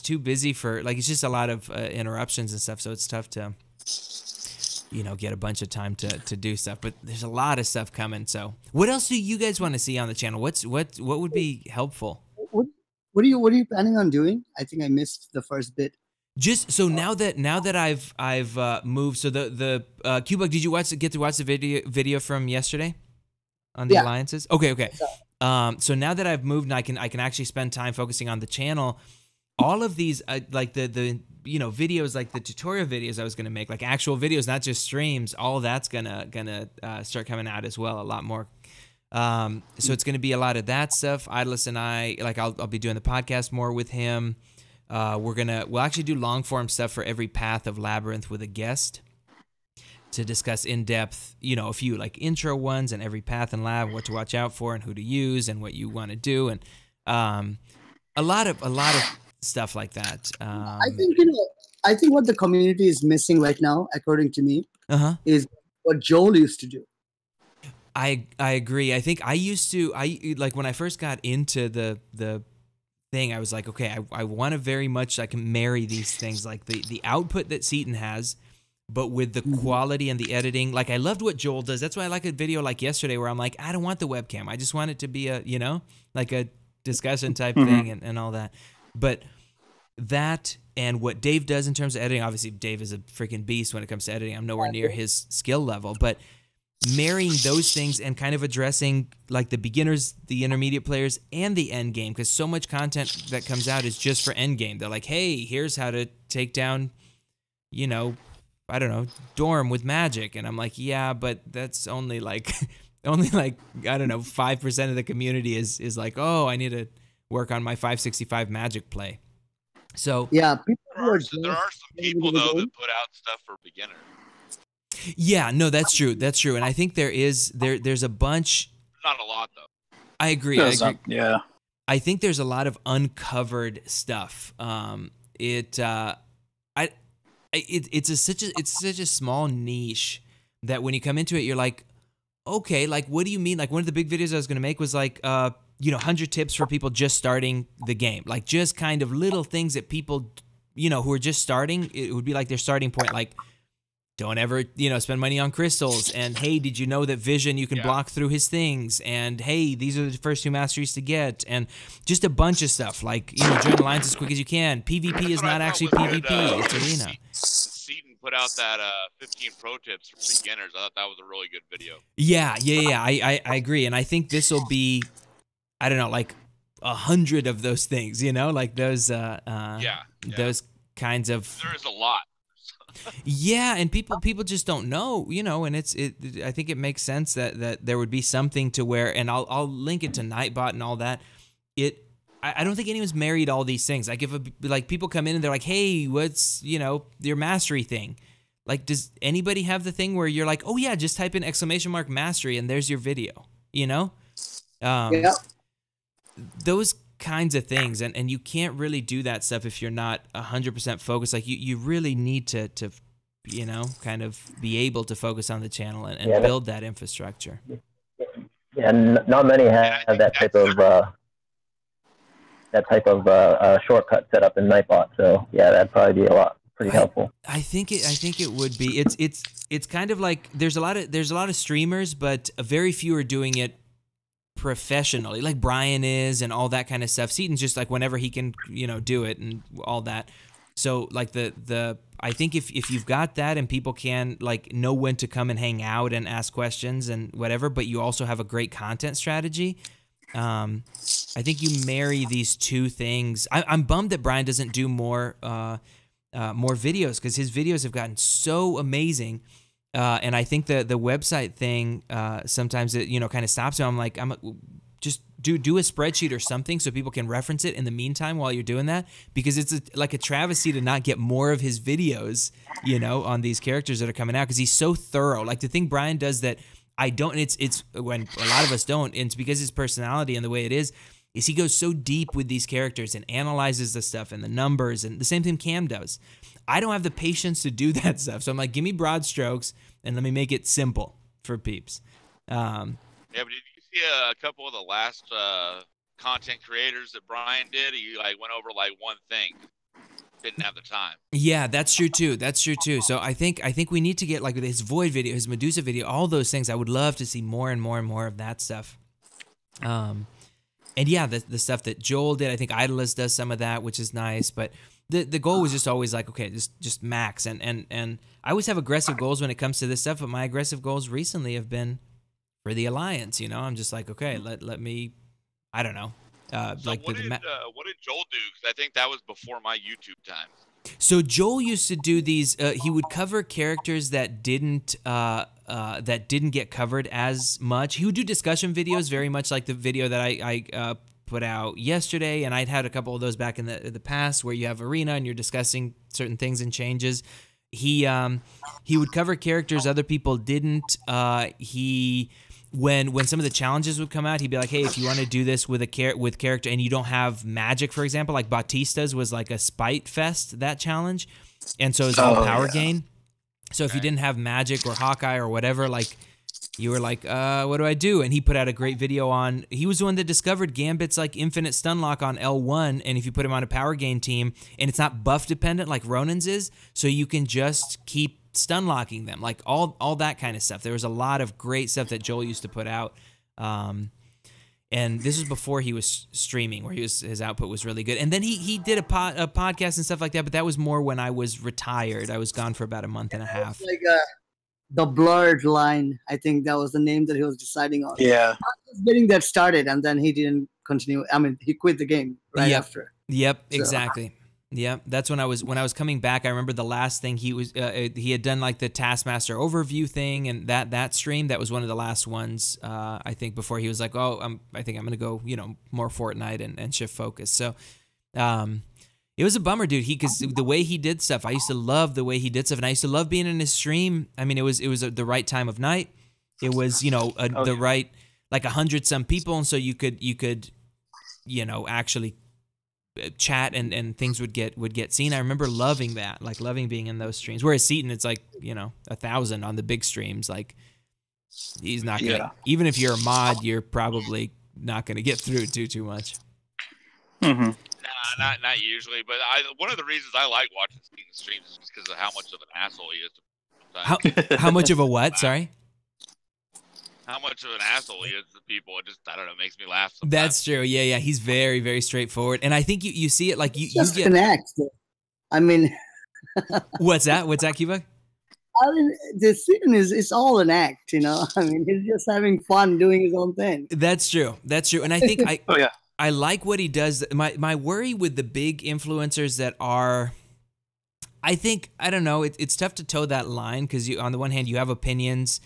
too busy for, like, it's just a lot of interruptions and stuff, so it's tough to get a bunch of time to do stuff. But there's a lot of stuff coming. So what else do you guys want to see on the channel? What would be helpful? What are you planning on doing? I think I missed the first bit. Just so now that I've moved, so the Q-Bug, did you get to watch the video from yesterday on the alliances? Okay. So now that I've moved and I can actually spend time focusing on the channel, all of these like the videos, like the tutorial videos I was gonna make, like actual videos, not just streams, all of that's gonna start coming out as well, a lot more. So it's gonna be a lot of that stuff. Idless and I, like, I'll be doing the podcast more with him. We'll actually do long form stuff for every path of Labyrinth with a guest to discuss in depth, a few like intro ones and every path in Lab, what to watch out for and who to use and what you want to do, and a lot of stuff like that. I think what the community is missing right now, according to me, is what Joel used to do. I agree. I think I used to like when I first got into the thing, I was like, okay, I want to very much like marry these things, like the output that Seaton has, but with the quality and the editing. Like, I loved what Joel does. That's why I like a video like yesterday where I'm like, I don't want the webcam. I just want it to be a, like a discussion type thing and all that. But that and what Dave does in terms of editing, obviously Dave is a freaking beast when it comes to editing. I'm nowhere near his skill level, but marrying those things and kind of addressing like the beginners, the intermediate players, and the end game, because so much content that comes out is just for end game. They're like, hey, here's how to take down, I don't know, Dorm with magic, and I'm like, yeah, but that's only like I don't know, 5% of the community is like, oh, I need to work on my 565 magic play. So yeah, there are some people though that put out stuff for beginners. Yeah, no, that's true. And I think there's a bunch. Not a lot though. I agree. Yeah. I think there's a lot of uncovered stuff. It's such a small niche that when you come into it, you're like, okay, like, what do you mean? Like, one of the big videos I was going to make was like, 100 tips for people just starting the game. Like, just kind of little things that people, who are just starting, it would be like their starting point. Like, don't ever, spend money on crystals. And hey, did you know that Vision, you can block through his things? And hey, these are the first 2 masteries to get. And just a bunch of stuff. Like, join the lines as quick as you can. PvP is not actually PvP. It's arena. Seaton put out that 15 pro tips for beginners. I thought that was a really good video. Yeah. I agree. And I think this will be, I don't know, like 100 of those things, like those, those kinds of. There is a lot. Yeah, and people just don't know, you know, and I think it makes sense that there would be something to where, and I'll link it to Nightbot and all that. I don't think anyone's married all these things. Like if like people come in and they're like, hey, what's, you know, your mastery thing? Like, does anybody have the thing where you're like, oh yeah, just type in ! mastery and there's your video, you know? Yeah. Those kinds of things, and you can't really do that stuff if you're not 100% focused. Like you really need to you know, kind of be able to focus on the channel and build that infrastructure. Yeah, not many have that type of shortcut set up in Nightbot. So yeah, that'd probably be pretty helpful. I think it would be. It's kind of like there's a lot of streamers, but very few are doing it professionally, like Brian is, and all that kind of stuff. Seaton's just like whenever he can, you know, do it and all that. So like I think if you've got that and people can like know when to come and hang out and ask questions and whatever, but you also have a great content strategy, I think you marry these two things. I'm bummed that Brian doesn't do more videos, because his videos have gotten so amazing. And I think the website thing, sometimes it, you know, kind of stops him. I'm like, just do a spreadsheet or something so people can reference it in the meantime while you're doing that, because it's like a travesty to not get more of his videos, you know, on these characters that are coming out, because he's so thorough. Like the thing Brian does that I don't, and it's when a lot of us don't, and it's because his personality and the way it is he goes so deep with these characters and analyzes the stuff and the numbers, and the same thing Cam does. I don't have the patience to do that stuff. So I'm like, give me broad strokes and let me make it simple for peeps. Yeah, but did you see a couple of the last content creators that Brian did? He like went over like one thing. Didn't have the time. Yeah, that's true too. So I think we need to get like his Void video, his Medusa video, all those things. I would love to see more and more and more of that stuff. And yeah, the stuff that Joel did, I think Idolus does some of that, which is nice. But the goal was just always like, okay, just max. And I always have aggressive goals when it comes to this stuff, but my aggressive goals recently have been for the Alliance, you know? I'm just like, okay, let me, I don't know. So like what did Joel do? Because I think that was before my YouTube time. So Joel used to do these, he would cover characters that didn't get covered as much. He would do discussion videos, very much like the video that I put out yesterday, and I'd had a couple of those back in the past where you have arena and you're discussing certain things and changes. He would cover characters other people didn't. When some of the challenges would come out, he'd be like, hey, if you want to do this with character and you don't have magic, for example, like Bautista's was like a spite fest, that challenge, and so it was all power gain. So if you didn't have magic or Hawkeye or whatever, like you were like, what do I do? And he put out a great video on, he was the one that discovered Gambit's like infinite stun lock on L1, and if you put him on a power gain team, and it's not buff dependent like Ronin's is, so you can just keep stun locking them, like all that kind of stuff. There was a lot of great stuff that Joel used to put out. And this was before he was streaming, where his output was really good. And then he did a podcast and stuff like that, but that was more when I was retired. I was gone for about a month and a half. Like the blurred line, I think that was the name that he was deciding on. Yeah. I was getting that started, and then he didn't continue. I mean, he quit the game after. Yep, exactly. Yeah, that's when I was coming back. I remember the last thing he had done, like the Taskmaster overview thing, and that stream, that was one of the last ones, I think, before he was like, oh, I think I'm gonna go, you know, more Fortnite and shift focus. So it was a bummer, dude. Because the way he did stuff, I used to love the way he did stuff, and I used to love being in his stream. I mean, it was the right time of night. It was, you know, the right, like 100-some people, and so you could you know, actually chat and things would get seen. I remember loving that, like loving being in those streams. Whereas Seaton, it's like, you know, 1,000 on the big streams. Like he's not gonna, even if you're a mod, you're probably not gonna get through too much. Mm-hmm. Nah, not usually. But one of the reasons I like watching Seaton streams is just because of how much of an asshole he is. How much of a what? Sorry. How much of an asshole he is to people. It just, I don't know, makes me laugh sometimes. That's true. Yeah. He's very, very straightforward. And I think you see it like you get an act. I mean, what's that, Cuba? I mean, the scene is all an act, you know. I mean, he's just having fun doing his own thing. That's true. And I think I like what he does. My worry with the big influencers that are I think, I don't know, it's tough to toe that line because you, on the one hand, you have opinions.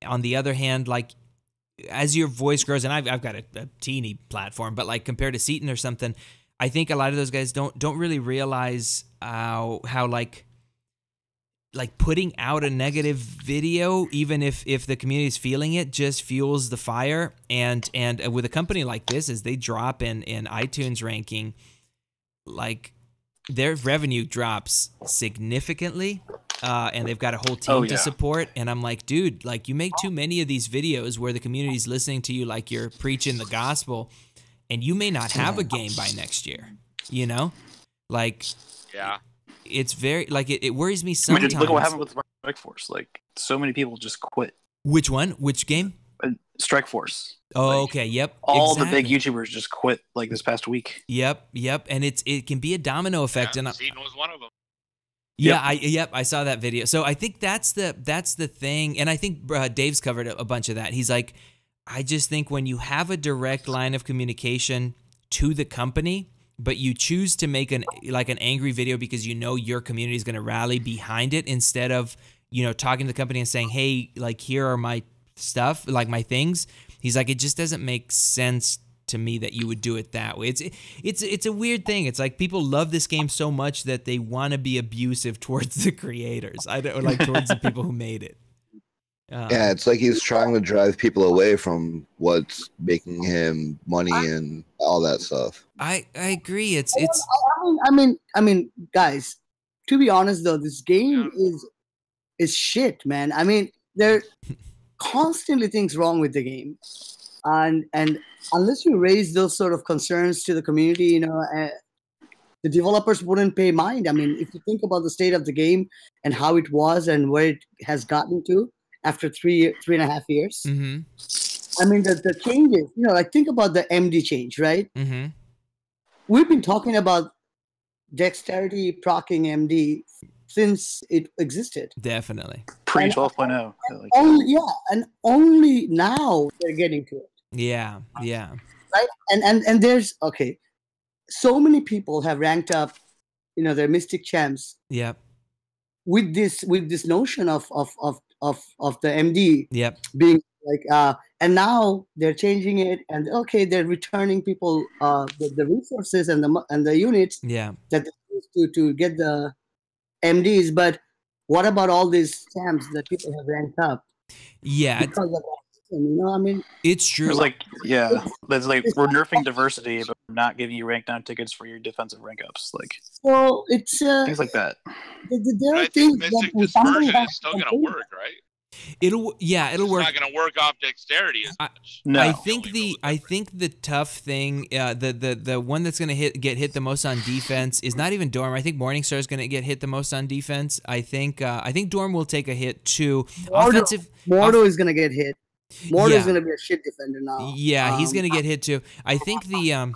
On the other hand, like, as your voice grows, and I've got a teeny platform, but like compared to Seaton or something, I think a lot of those guys don't really realize how like putting out a negative video, even if the community is feeling it, just fuels the fire. And with a company like this, as they drop in iTunes ranking, like their revenue drops significantly. And they've got a whole team to support. And I'm like, dude, like you make too many of these videos where the community's listening to you like you're preaching the gospel, and you may not have a game by next year, you know? Like, yeah, it's very, like, it worries me sometimes. I mean, look at what happened with Strike Force. Like, so many people just quit. Which one? Which game? Strike Force. Oh, like, okay, yep. All the big YouTubers just quit like this past week. Yep. And it can be a domino effect. Yeah, and Seaton was one of them. Yeah, I saw that video. So I think that's the thing, and I think Dave's covered a bunch of that. He's like, I just think when you have a direct line of communication to the company, but you choose to make an angry video because you know your community is going to rally behind it, instead of, you know, talking to the company and saying, hey, like, here are my stuff, like my things. He's like, it just doesn't make sense to me that you would do it that way. It's a weird thing. It's like people love this game so much that they want to be abusive towards the creators. I don't like towards the people who made it. Yeah, it's like he's trying to drive people away from what's making him money and all that stuff. I agree. It's. I mean, guys. To be honest, though, this game is shit, man. I mean, there are constantly things wrong with the game, and unless you raise those sort of concerns to the community, you know, the developers wouldn't pay mind. I mean, if you think about the state of the game and how it was and where it has gotten to after 3.5 years, mm-hmm. I mean, the changes, you know, like think about the MD change, right? Mm-hmm. We've been talking about dexterity proccing MD since it existed. Definitely. Pre 12.0. And only now they're getting to it. Yeah. Right? And there's so many people have ranked up, you know, their Mystic Champs. Yep. With this notion of the MD being like and now they're changing it, and they're returning people the resources and the units that they use to get the MDs, but what about all these champs that people have ranked up? Yeah. Because of that system, you know, I mean, it's true. It's like, it's like we're nerfing diversity, but we're not giving you rank down tickets for your defensive rank ups. Like, so it's things like that. There are I things think that Mystic Dispersion is still going to work, right? It'll work. It's not going to work off dexterity as much. No. I think the tough thing, the one that's going to get hit the most on defense is not even Dorm. I think Morningstar is going to get hit the most on defense. I think Dorm will take a hit too. Mordo is going to get hit. Mordo is going to be a shit defender now. Yeah, he's going to get hit too. I think the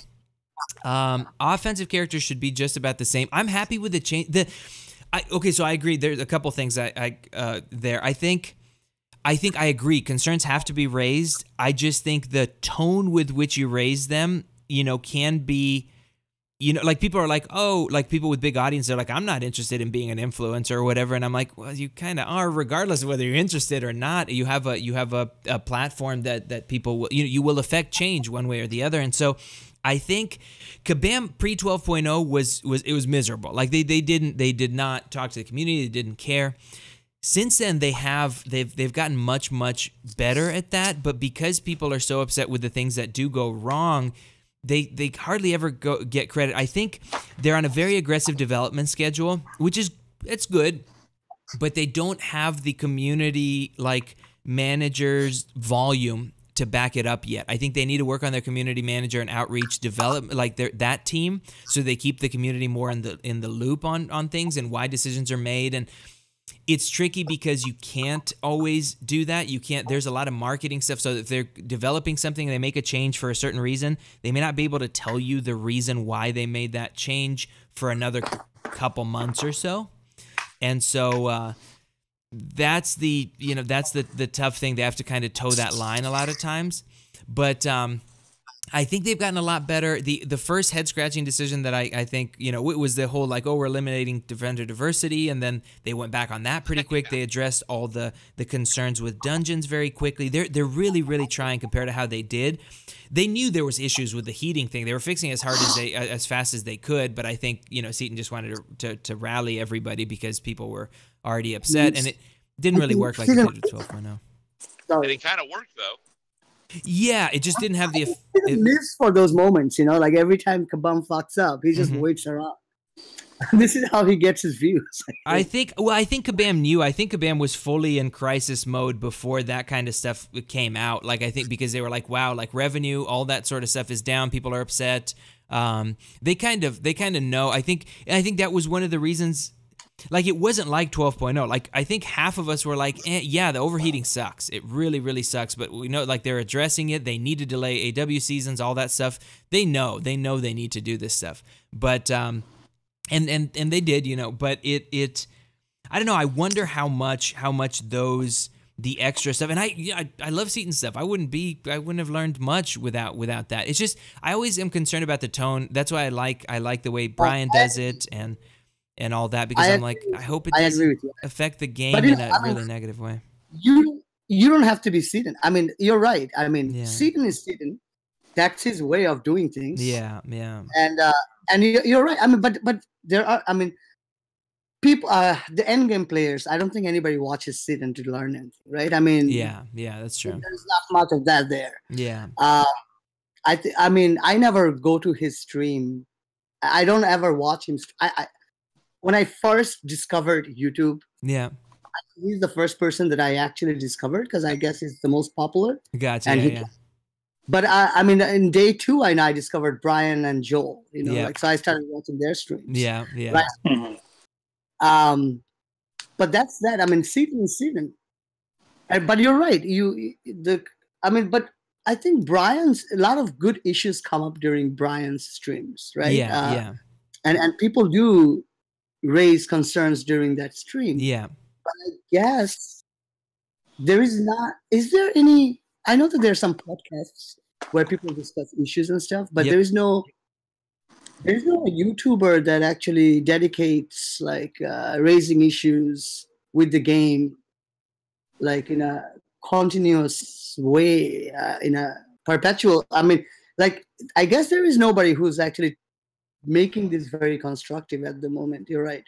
offensive characters should be just about the same. I'm happy with the change. So I agree. There's a couple things there. I think I agree. Concerns have to be raised. I just think the tone with which you raise them, you know, can be, you know, like people are like, oh, like people with big audiences are like, I'm not interested in being an influencer or whatever. And I'm like, well, you kind of are, regardless of whether you're interested or not. You have a platform that people will, you will affect change one way or the other. And so I think Kabam pre 12.0 was miserable. Like they did not talk to the community. They didn't care. Since then, they've gotten much better at that. But because people are so upset with the things that do go wrong, they hardly ever get credit. I think they're on a very aggressive development schedule, it's good, but they don't have the community like managers volume to back it up yet. I think they need to work on their community manager and outreach development, like that team, so they keep the community more in the loop on things and why decisions are made. And it's tricky because you can't always do that. There's a lot of marketing stuff. So if they're developing something and they make a change for a certain reason, they may not be able to tell you the reason why they made that change for another couple months or so. And so that's the tough thing. They have to kind of toe that line a lot of times. But I think they've gotten a lot better. The first head scratching decision that I think, you know, it was the whole like, oh, we're eliminating vendor diversity, and then they went back on that pretty quick. They addressed all the concerns with dungeons very quickly. They're really trying compared to how they did. They knew there was issues with the heating thing. They were fixing it as fast as they could, but I think, you know, Seton just wanted to rally everybody because people were already upset, and it didn't really work like it did at 12.0. And it kind of worked though. Yeah, it just didn't have the. He lives for those moments, you know. Like every time Kabam fucks up, he just waits around. This is how he gets his views. I think Kabam knew. I think Kabam was fully in crisis mode before that kind of stuff came out. Like, I think because they were like, wow, like revenue, all that sort of stuff is down. People are upset. They kind of know. I think that was one of the reasons. Like, it wasn't like 12.0. Like, I think half of us were like, yeah, the overheating sucks. It really sucks. But we know, like, they're addressing it. They need to delay AW seasons, all that stuff. They know they need to do this stuff. But, and they did, you know, but it I don't know. I wonder how much the extra stuff, and I love Seton stuff. I wouldn't have learned much without that. It's just, I always am concerned about the tone. That's why I like the way Brian does it and all that, because I'm like, I hope it doesn't affect the game in a really negative way. You don't have to be Seton. I mean, you're right. I mean, Seton is Seton. That's his way of doing things. Yeah. And you're right. I mean, but there are. I mean, people. The end game players. I don't think anybody watches Seton to learn anything, right? I mean. Yeah, that's true. There's not much of that there. Yeah. I mean, I never go to his stream. I don't ever watch him. When I first discovered YouTube, he's the first person that I actually discovered because I guess he's the most popular. Gotcha. And But I mean, in day 2, I discovered Brian and Joel. You know, like, so I started watching their streams. Yeah. Right? But that's that. I mean, Seton is Seton. But you're right. But I think a lot of good issues come up during Brian's streams, right? Yeah. And people do raise concerns during that stream. Yeah. But I guess is there any, I know that there's some podcasts where people discuss issues and stuff, but there's no YouTuber that actually dedicates like raising issues with the game, like in a continuous way, in a perpetual. I mean, like, I guess there is nobody who's actually making this very constructive at the moment. You're right.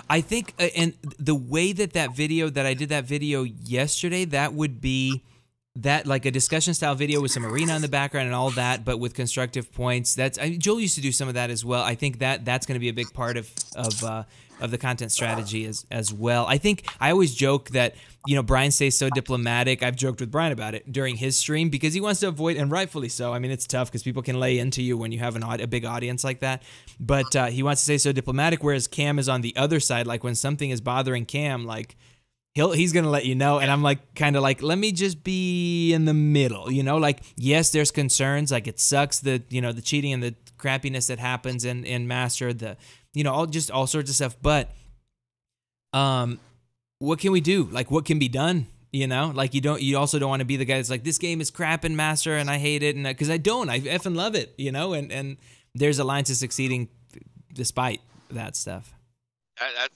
I think, and the way that I did that video yesterday, that would be that, like, a discussion style video with some arena in the background and all that, but with constructive points. Joel used to do some of that as well. I think that's going to be a big part of the content strategy as well. I think I always joke that, you know, Brian stays so diplomatic. I've joked with Brian about it during his stream because he wants to avoid, and rightfully so. I mean, it's tough because people can lay into you when you have a big audience like that. But he wants to stay so diplomatic, whereas Cam is on the other side. Like, when something is bothering Cam, like, he's gonna let you know, and I'm like, kind of like, let me just be in the middle, you know. Like, yes, there's concerns. Like, it sucks the cheating and the crappiness that happens in Master, all sorts of stuff. But what can we do? Like, what can be done? You know, like, you also don't want to be the guy that's like, this game is crap in Master and I hate it, and because I effing love it, you know. And there's a line to succeeding despite that stuff.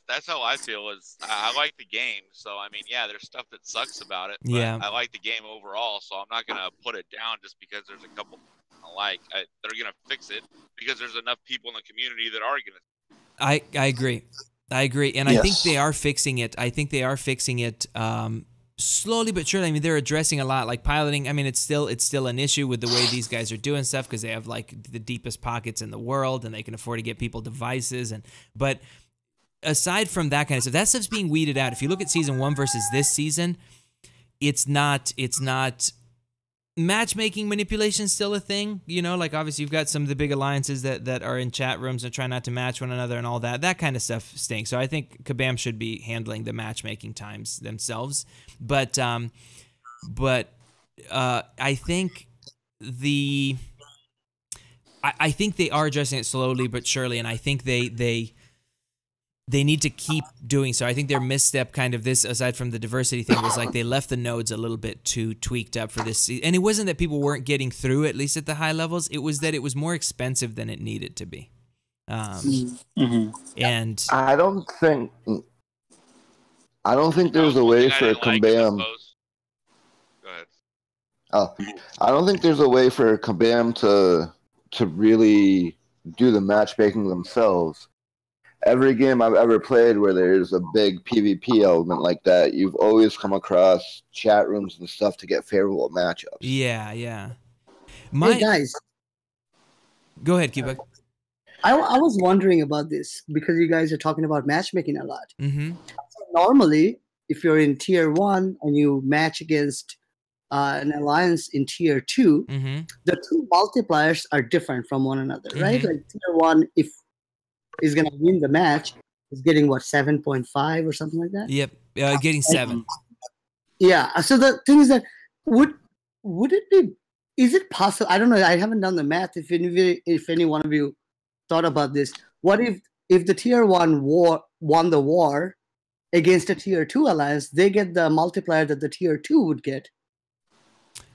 That's how I feel. Is I like the game, so I mean, yeah, there's stuff that sucks about it. But I like the game overall, so I'm not gonna put it down just because there's a couple I like. They're gonna fix it because there's enough people in the community that are gonna. I agree, and I think they are fixing it. Slowly but surely. I mean, they're addressing a lot, like piloting. I mean, it's still an issue with the way these guys are doing stuff because they have like the deepest pockets in the world and they can afford to get people devices but. Aside from that kind of stuff, that stuff's being weeded out. If you look at season 1 versus this season, it's not matchmaking manipulation still a thing. You know, like, obviously you've got some of the big alliances that are in chat rooms and try not to match one another and all that. That kind of stuff stinks. So I think Kabam should be handling the matchmaking times themselves. But I think I think they are addressing it slowly but surely, and I think they they need to keep doing so. I think their misstep kind of this, aside from the diversity thing, was like they left the nodes a little bit too tweaked up for this season. And it wasn't that people weren't getting through, at least at the high levels. It was that it was more expensive than it needed to be. And I don't think there's a way for Kabam. Go ahead. Oh, I don't think there's a way for Kabam to really do the matchmaking themselves. Every game I've ever played where there's a big PvP element like that, you've always come across chat rooms and stuff to get favorable matchups. Yeah. Hey guys, go ahead, Cuba. I was wondering about this because you guys are talking about matchmaking a lot. Mm-hmm. So normally, if you're in tier 1 and you match against an alliance in tier 2, the two multipliers are different from one another, right? Like tier 1, if is gonna win the match, is getting what, 7.5 or something like that? Yep, getting 7. Yeah. So the thing is that would it be? Is it possible? I don't know. I haven't done the math. If any one of you thought about this, what if the tier 1 won the war against a tier 2 alliance, they get the multiplier that the tier 2 would get.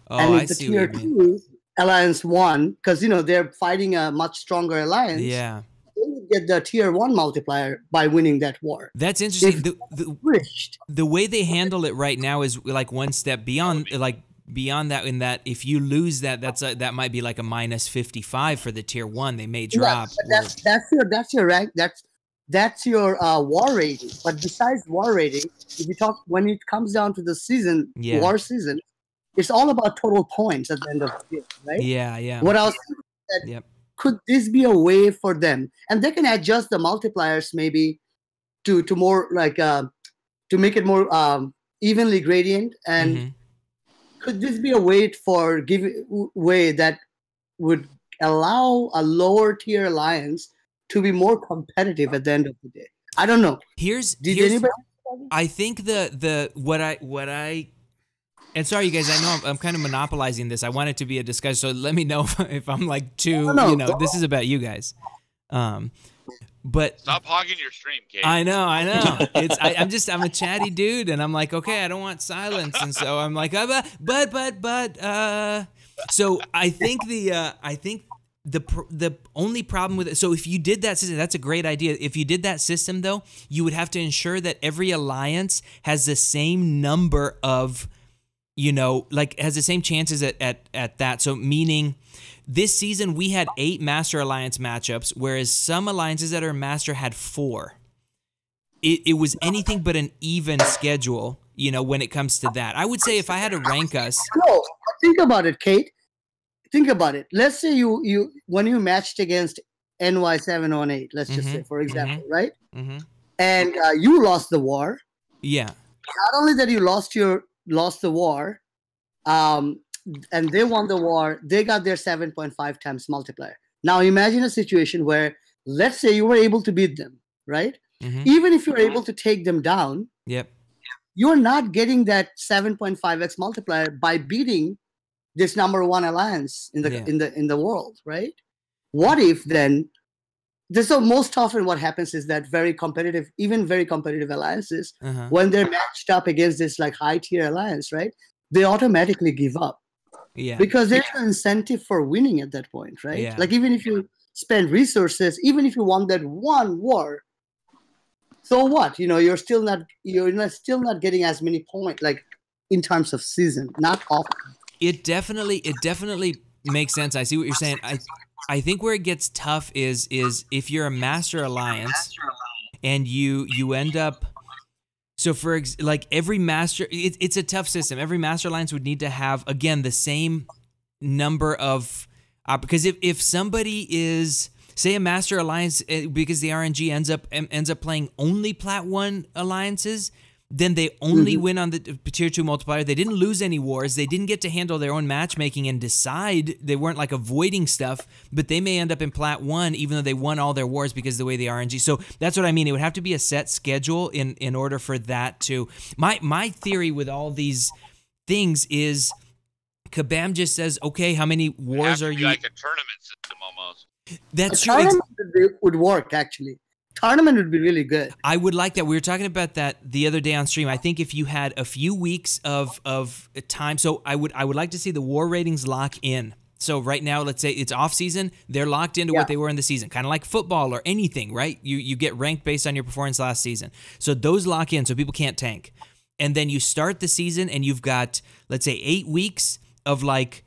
Oh, and if I the see tier what you mean. 2 alliance won, because they're fighting a much stronger alliance. Yeah. They would get the tier 1 multiplier by winning that war. That's interesting. The way they handle it right now is like one step beyond, beyond that, in that if you lose that, that might be like a minus 55 for the tier 1. They may drop. Yeah, that's your rank. That's your war rating. But besides war rating, if you talk when it comes down to the season, war season, it's all about total points at the end of the game, right? Yeah. What else? Could this be a way for them? And they can adjust the multipliers maybe to more like to make it more evenly gradient. And could this be a way that would allow a lower tier alliance to be more competitive at the end of the day? I don't know. I think what I and sorry, you guys, I know I'm kind of monopolizing this. I want it to be a discussion, so let me know if I'm like too, this is about you guys. But stop hogging your stream, Kate. I know. I'm a chatty dude, and I'm like, okay, I don't want silence, and so I'm like, so I think the only problem with it. So if you did that system, that's a great idea. If you did that system, though, you would have to ensure that every alliance has the same number of, has the same chances at that. So meaning, this season we had 8 Master Alliance matchups, whereas some alliances that are Master had 4. It was anything but an even schedule, when it comes to that. I would say if I had to rank us. No, think about it, Kate. Think about it. Let's say you when you matched against NY718, let's just say, for example, right? And you lost the war. Yeah. Not only that you lost the war, and they won the war, they got their 7.5 times multiplier. Now imagine a situation where, let's say you were able to beat them, right? Even if you're able to take them down, you're not getting that 7.5x multiplier by beating this number 1 alliance in the world, right? What if then? So most often what happens is that very competitive alliances, when they're matched up against this like high tier alliance, right? They automatically give up. Yeah. Because there's an incentive for winning at that point, right? Yeah. Like even if you spend resources, even if you won that one war, so what? You're still not getting as many points, like in terms of season, not often. It definitely makes sense. I see what you're saying. I think where it gets tough is if you're a Master Alliance and you end up. So for like every Master, it's a tough system. Every Master Alliance would need to have, again, the same number of because if somebody is, say, a Master Alliance, because the RNG ends up playing only Plat 1 alliances, then they only win on the tier 2 multiplier. They didn't lose any wars. They didn't get to handle their own matchmaking and decide. They weren't like avoiding stuff, but they may end up in Plat 1 even though they won all their wars because of the way the RNG. So that's what I mean. It would have to be a set schedule in order for that to. My theory with all these things is Kabam just says, okay, how many wars are you? Like a tournament system almost. That's true. Would work actually. tournament would be really good. I would like that. We were talking about that the other day on stream. I think if you had a few weeks of time, so I would like to see the war ratings lock in. So right now, let's say it's off season, they're locked into what they were in the season, kind of like football or anything, right? You get ranked based on your performance last season. So those lock in, so people can't tank. And then you start the season, and you've got, let's say, 8 weeks of like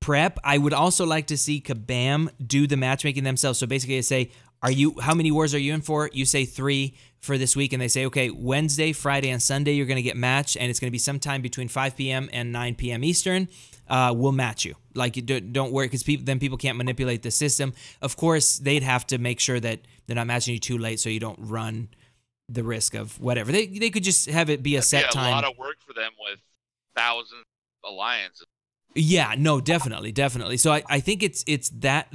prep. I would also like to see Kabam do the matchmaking themselves. So basically, they say, how many wars are you in for? You say 3 for this week, and they say, okay, Wednesday, Friday, and Sunday you're going to get matched, and it's going to be sometime between 5 p.m. and 9 p.m. Eastern. We'll match you. Like, don't worry, because then people can't manipulate the system. Of course, they'd have to make sure that they're not matching you too late, so you don't run the risk of whatever. They could just have it be a set time. A lot of work for them with thousands of alliances. Yeah, no, definitely. So I think it's that,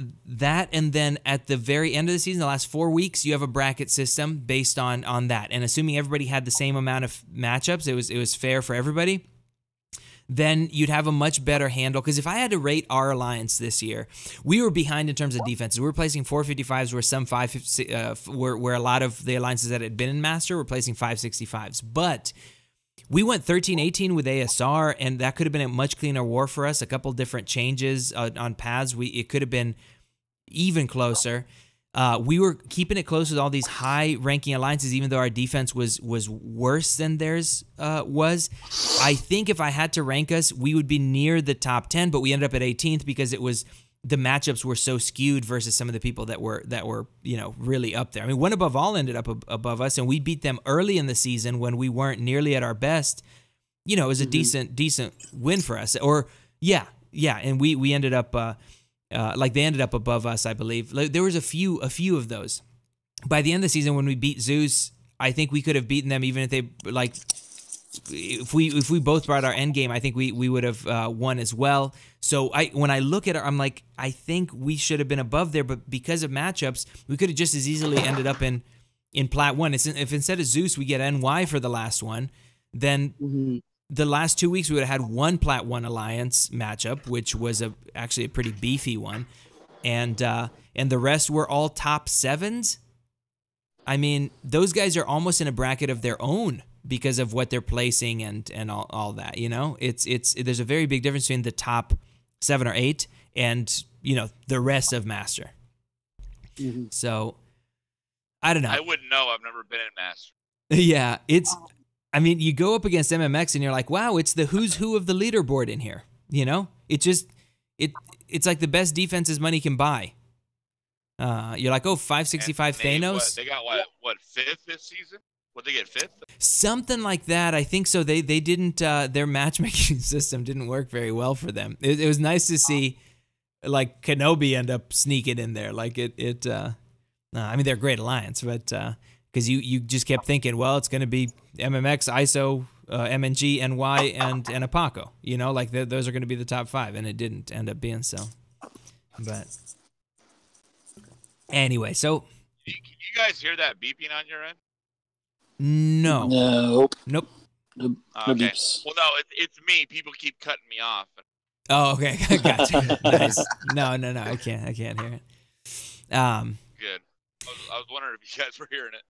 and then at the very end of the season, the last 4 weeks, you have a bracket system based on that. And assuming everybody had the same amount of matchups, it was fair for everybody, then you'd have a much better handle. Because if I had to rate our alliance this year, we were behind in terms of defenses. We were placing 455s where some 550, where a lot of the alliances that had been in Master were placing 565s. But we went 13-18 with ASR, and that could have been a much cleaner war for us. A couple different changes on paths. It could have been even closer. We were keeping it close with all these high-ranking alliances, even though our defense was worse than theirs was. I think if I had to rank us, we would be near the top 10, but we ended up at 18th because the matchups were so skewed versus some of the people that were really up there. I mean, One Above All ended up above us, and we beat them early in the season when we weren't nearly at our best. It was a decent win for us. Or and we ended up they ended up above us, I believe. There was a few of those. By the end of the season, when we beat Zeus, I think we could have beaten them even if they if we both brought our end game. I think we would have won as well. So when I look at it, I'm like, I think we should have been above there, but because of matchups, we could have just as easily ended up in Plat 1. If instead of Zeus we get NY for the last one, then the last 2 weeks we would have had one Plat 1 Alliance matchup, which was actually a pretty beefy one, and the rest were all top 7s. I mean, those guys are almost in a bracket of their own because of what they're placing and all that. There's a very big difference between the top 7 or 8 and the rest of Master. So I don't know. I wouldn't know. I've never been in Master. Yeah, I mean, you go up against MMX and you're like, wow, it's the who's who of the leaderboard in here. It's like the best defenses money can buy. You're like, 565 Thanos. They got what 5th this season? Would they get 5th? Something like that. I think so. They didn't. Their matchmaking system didn't work very well for them. It was nice to see, like, Kenobi end up sneaking in there. Like I mean, they're a great alliance, but because you just kept thinking, well, it's going to be MMX, ISO, MNG, NY, and Apaco. Those are going to be the top 5, and it didn't end up being so. But anyway, so can you guys hear that beeping on your end? No. Nope. No Okay. beeps. Well, no, it's me. People keep cutting me off. Oh, okay. Gotcha. Nice. No, I can't hear it. Good. I was wondering if you guys were hearing it.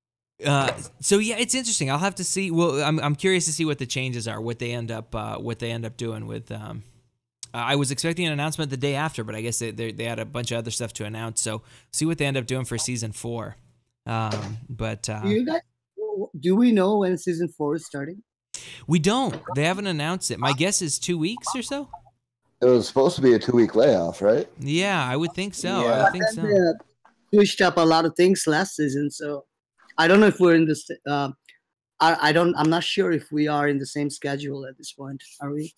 So yeah, it's interesting. I'll have to see. Well, I'm curious to see what the changes are, what they end up doing with. I was expecting an announcement the day after, but I guess they had a bunch of other stuff to announce. So see what they end up doing for season 4. Do we know when season 4 is starting? We don't. They haven't announced it. My guess is 2 weeks or so. It was supposed to be a 2-week layoff, right? Yeah, I would think so. Yeah. I would think so. They switched up a lot of things last season, so I don't know if we're in this. I'm not sure if we are in the same schedule at this point. Are we?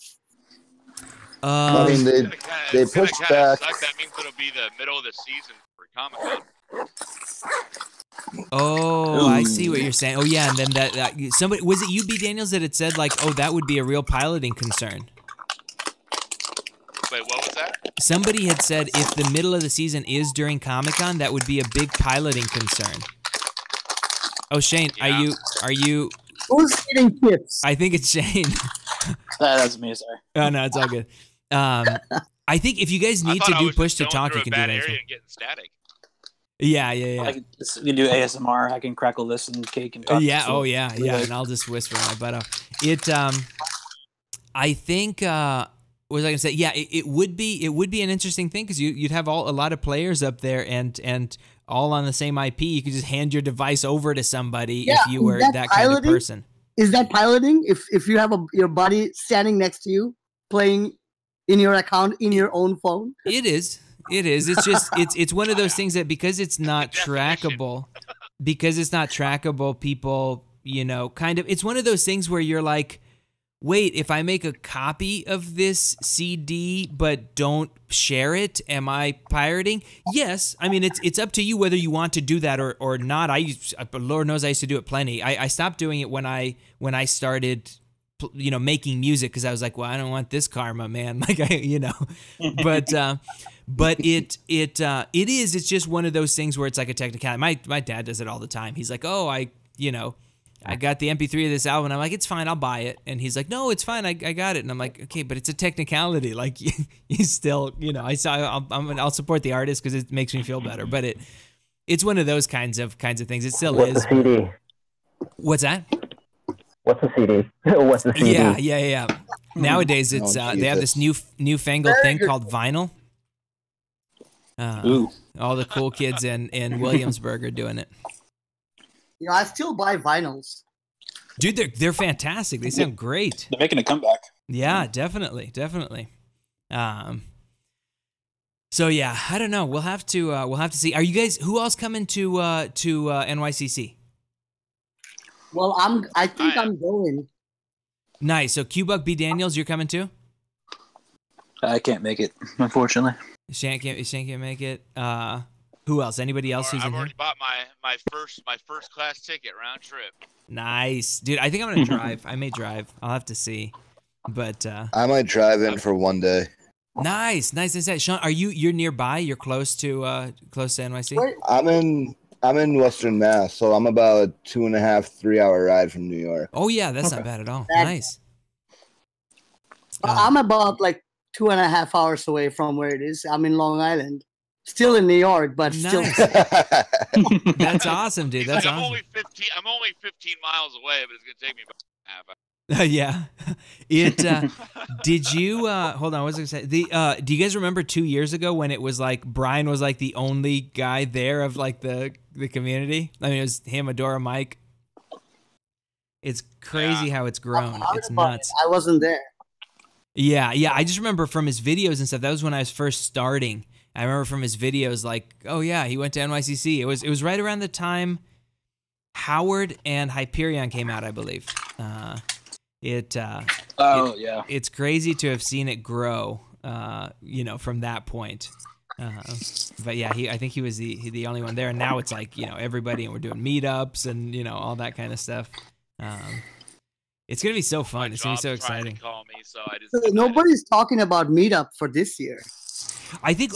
I mean, they pushed back. That means it'll be the middle of the season for Comic-Con. Oh, I see what you're saying. Oh yeah, and then that somebody, was it you, B. Daniels, that had said like, oh, that would be a real piloting concern. Wait, what was that? Somebody had said if the middle of the season is during Comic-Con, that would be a big piloting concern. Oh, Shane, Yeah. are you? Who's eating chips? I think it's Shane. That's me, sorry. Oh no, it's all good. I think if you guys need to do push to talk, you can do that. Area and getting static. Yeah, yeah, yeah. You can do ASMR. I can crackle this and cake and talk. Yeah. Oh, yeah, yeah. And I'll just whisper my butt off. I think. What was I gonna say? Yeah, it would be an interesting thing because you'd have a lot of players up there and all on the same IP. You could just hand your device over to somebody if you were that kind of person. Is that piloting? If you have your buddy standing next to you playing in your account in your own phone? It is. It's just it's one of those things that because it's not trackable, people, kind of, it's one of those things where you're like, wait, if I make a copy of this CD but don't share it, am I pirating? Yes. I mean, it's up to you whether you want to do that or not. Lord knows I used to do it plenty. I stopped doing it when I started, making music because I was like, well, I don't want this karma, man. Like, but it's just one of those things where it's like a technicality. My dad does it all the time. He's like, oh, I got the MP3 of this album. I'm like, it's fine, I'll buy it. And he's like, no, it's fine, I got it. And I'm like, okay, but it's a technicality. Like, you still, I'll support the artist because it makes me feel better. But it's one of those kinds of things. It still is. What's the CD? What's that? What's the CD? What's the CD? Yeah. Nowadays, it's they have this newfangled thing called vinyl. All the cool kids in Williamsburg are doing it. I still buy vinyls. Dude, they're fantastic. They sound great. They're making a comeback. Yeah, definitely. So yeah, I don't know. We'll have to see. Are you guys? Who else coming to NYCC? Well, I think I'm going. Nice. So Q-Buck B. Daniels, you're coming too? I can't make it, unfortunately. Shane can't make it. Who else? Anybody else who's in here? I've already bought my first class ticket round trip. Nice, dude. I think I'm gonna drive. I may drive. I'll have to see. But I might drive in for one day. Nice. Sean, you're nearby? You're close to NYC? I'm in Western Mass, so I'm about a 2.5-3 hour ride from New York. Oh yeah, that's not bad at all. Nice. I'm about like 2.5 hours away from where it is. I'm in Long Island. Still in New York, but still. That's awesome, dude. That's awesome. I'm only 15 miles away, but it's gonna take me about half hour. Yeah. Did you hold on, what was I gonna say? Do you guys remember 2 years ago when it was like Brian was like the only guy there of like the community? I mean, it was him, Adora, Mike. It's crazy how it's grown. It's nuts. I wasn't there. Yeah. I just remember from his videos and stuff. That was when I was first starting. I remember from his videos, like, oh yeah, he went to NYCC. It was right around the time Howard and Hyperion came out, I believe. It's crazy to have seen it grow, from that point. But yeah, I think he was the only one there, and now it's like everybody, and we're doing meetups and all that kind of stuff. It's gonna be so fun. It's gonna be so exciting. Call me, so nobody's talking about meetup for this year. I think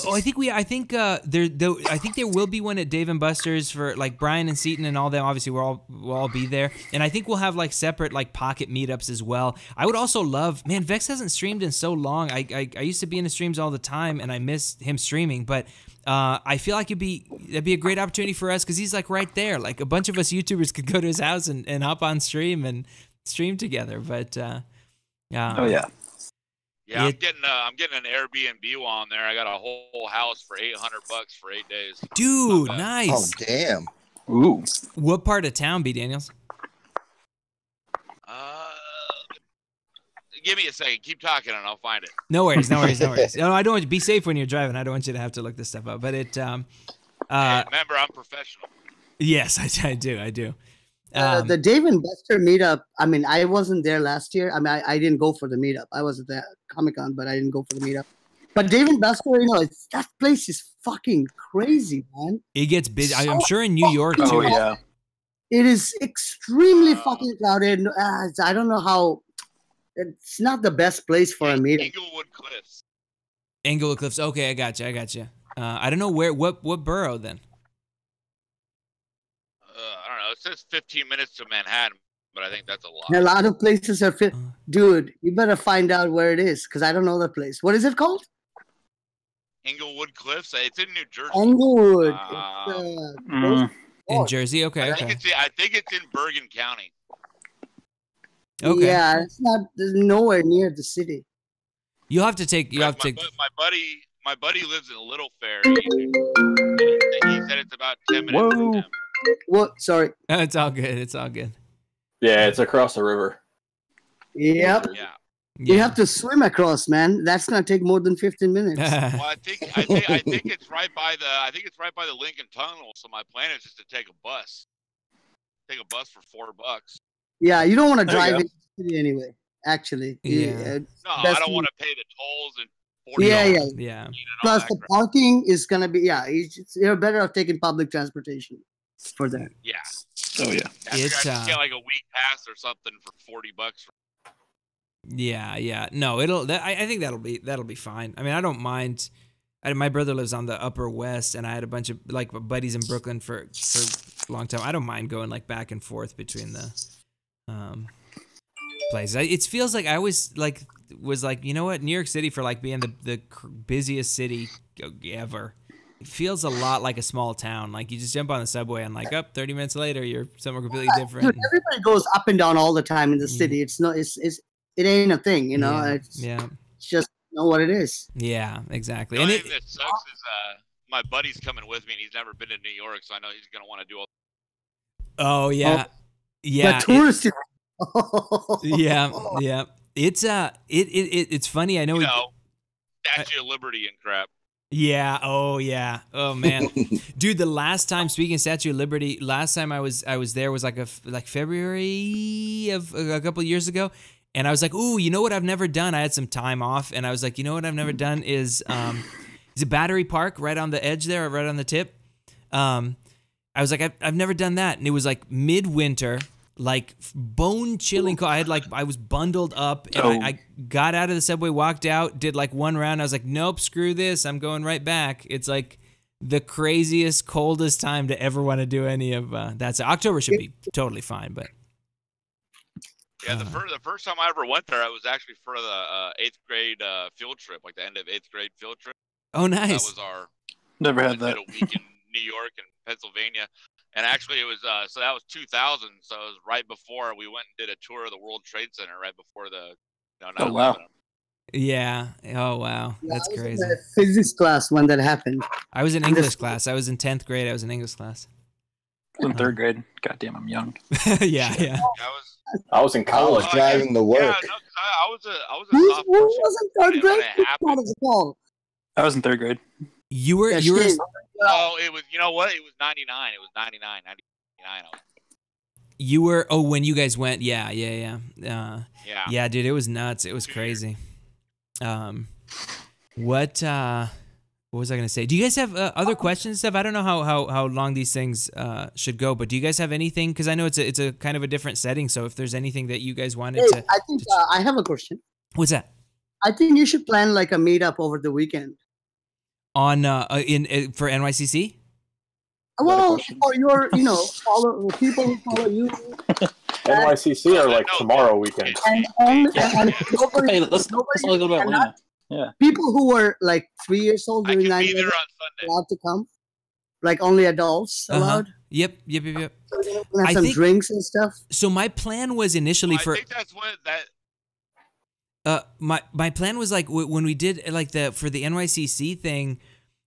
there will be one at Dave and Buster's for like Brian and Seaton and all them. Obviously, we'll all be there, and I think we'll have like separate like pocket meetups as well. I would also love, man, Vex hasn't streamed in so long. I used to be in the streams all the time, and I miss him streaming. But I feel like that'd be a great opportunity for us because he's like right there. Like a bunch of us YouTubers could go to his house and hop on stream and stream together. But oh yeah. Yeah, I'm getting an Airbnb while I'm there. I got a whole house for $800 for 8 days. Dude, nice. Oh damn. Ooh. What part of town, B. Daniels? Give me a second. Keep talking and I'll find it. No worries. No, I don't want you to be safe when you're driving. I don't want you to have to look this stuff up. But remember, I'm professional. Yes, I do. The Dave and Buster meetup, I mean, I wasn't there last year. I mean, I didn't go for the meetup. I was at the Comic-Con, but I didn't go for the meetup. But Dave and Buster, that place is fucking crazy, man. It gets busy. I'm sure in New York, too. Oh, yeah. It is extremely fucking crowded. I don't know how. It's not the best place for a meetup. Englewood Cliffs. Okay, I got you. I don't know what borough then. I don't know. It says 15 minutes to Manhattan, but I think that's a lot. A lot of places are Dude, you better find out where it is because I don't know the place. What is it called? Inglewood Cliffs. It's in New Jersey. Englewood. In Jersey, okay. I think it's in Bergen County. Okay. Yeah, it's not. There's nowhere near the city. You'll have to take. My buddy lives in Little Ferry. He said it's about 10 minutes from him. What? Sorry. It's all good. It's all good. Yeah, it's across the river. Yep. Yeah. You have to swim across, man. That's gonna take more than 15 minutes. Well, I think it's right by the Lincoln Tunnel. So my plan is just to take a bus. Take a bus for $4. Yeah, you don't want to drive in the city anyway. Actually, yeah. No, I don't want to pay the tolls and yeah. Plus, the parking is gonna be you're better off taking public transportation for that. Yeah. Oh yeah. It's get like a week pass or something for $40. Yeah. No, I think that'll be fine. I mean, I don't mind. My brother lives on the Upper West, and I had a bunch of like buddies in Brooklyn for a long time. I don't mind going like back and forth between the places. It feels like I always was like, you know what, New York City, for like being the busiest city ever, it feels a lot like a small town. Like you just jump on the subway and 30 minutes later you're somewhere completely different. Dude, everybody goes up and down all the time in the city. It's not. It ain't a thing, you know. It's just what it is. Yeah, exactly. The and only thing that sucks is my buddy's coming with me, and he's never been to New York, so I know he's gonna want to do all. Oh yeah, yeah. The tourist. Yeah. It's funny. I know. Statue of Liberty and crap. Yeah. Oh yeah. Oh man, dude. The last time, speaking of Statue of Liberty, last time I was there was like February of a couple of years ago, and I was like, ooh, you know what I've never done? I had some time off, and I was like, you know what I've never done is a Battery Park right on the edge there, right on the tip. I was like, I've never done that, and it was like midwinter. Like bone chilling cold. I was bundled up, and I got out of the subway, walked out, did like one round. I was like, nope, screw this. I'm going right back. It's like the craziest, coldest time to ever want to do any of that. So October should be totally fine, but yeah, the first time I ever went there, I was actually for the 8th grade field trip, like the end of 8th grade field trip. Oh, nice. That was our never had that. A week in New York and Pennsylvania. And actually, it was so that was 2000. So it was right before we went and did a tour of the World Trade Center, right before the. Oh wow! Yeah. Oh wow. That's crazy. I was in the physics class when that happened. I was in English class. I was in 10th grade. I was in English class. I was in 3rd grade. Goddamn, I'm young. Yeah. I was in college driving to work. Yeah, no, I was a sophomore. Who was in 3rd grade? I was in 3rd grade. You were. Oh, it was. You know what? It was 99. It was 99. You were. Oh, when you guys went. Yeah. Yeah, dude. It was nuts. It was crazy. What was I gonna say? Do you guys have other questions and stuff? I don't know how long these things should go, but do you guys have anything? Because I know it's a kind of a different setting. So if there's anything that you guys wanted to, I think I have a question. What's that? I think you should plan like a meetup over the weekend. On for NYCC? Well, for your follow people who follow you. NYCC or like tomorrow weekend. And nobody, hey, let's all go to Atlanta. Yeah. People who were like 3 years old during 9 years allowed to come. Like only adults allowed. Yep. So we're gonna have some drinks and stuff. So my plan was initially I think that's what that. My plan was like when we did like for the NYCC thing,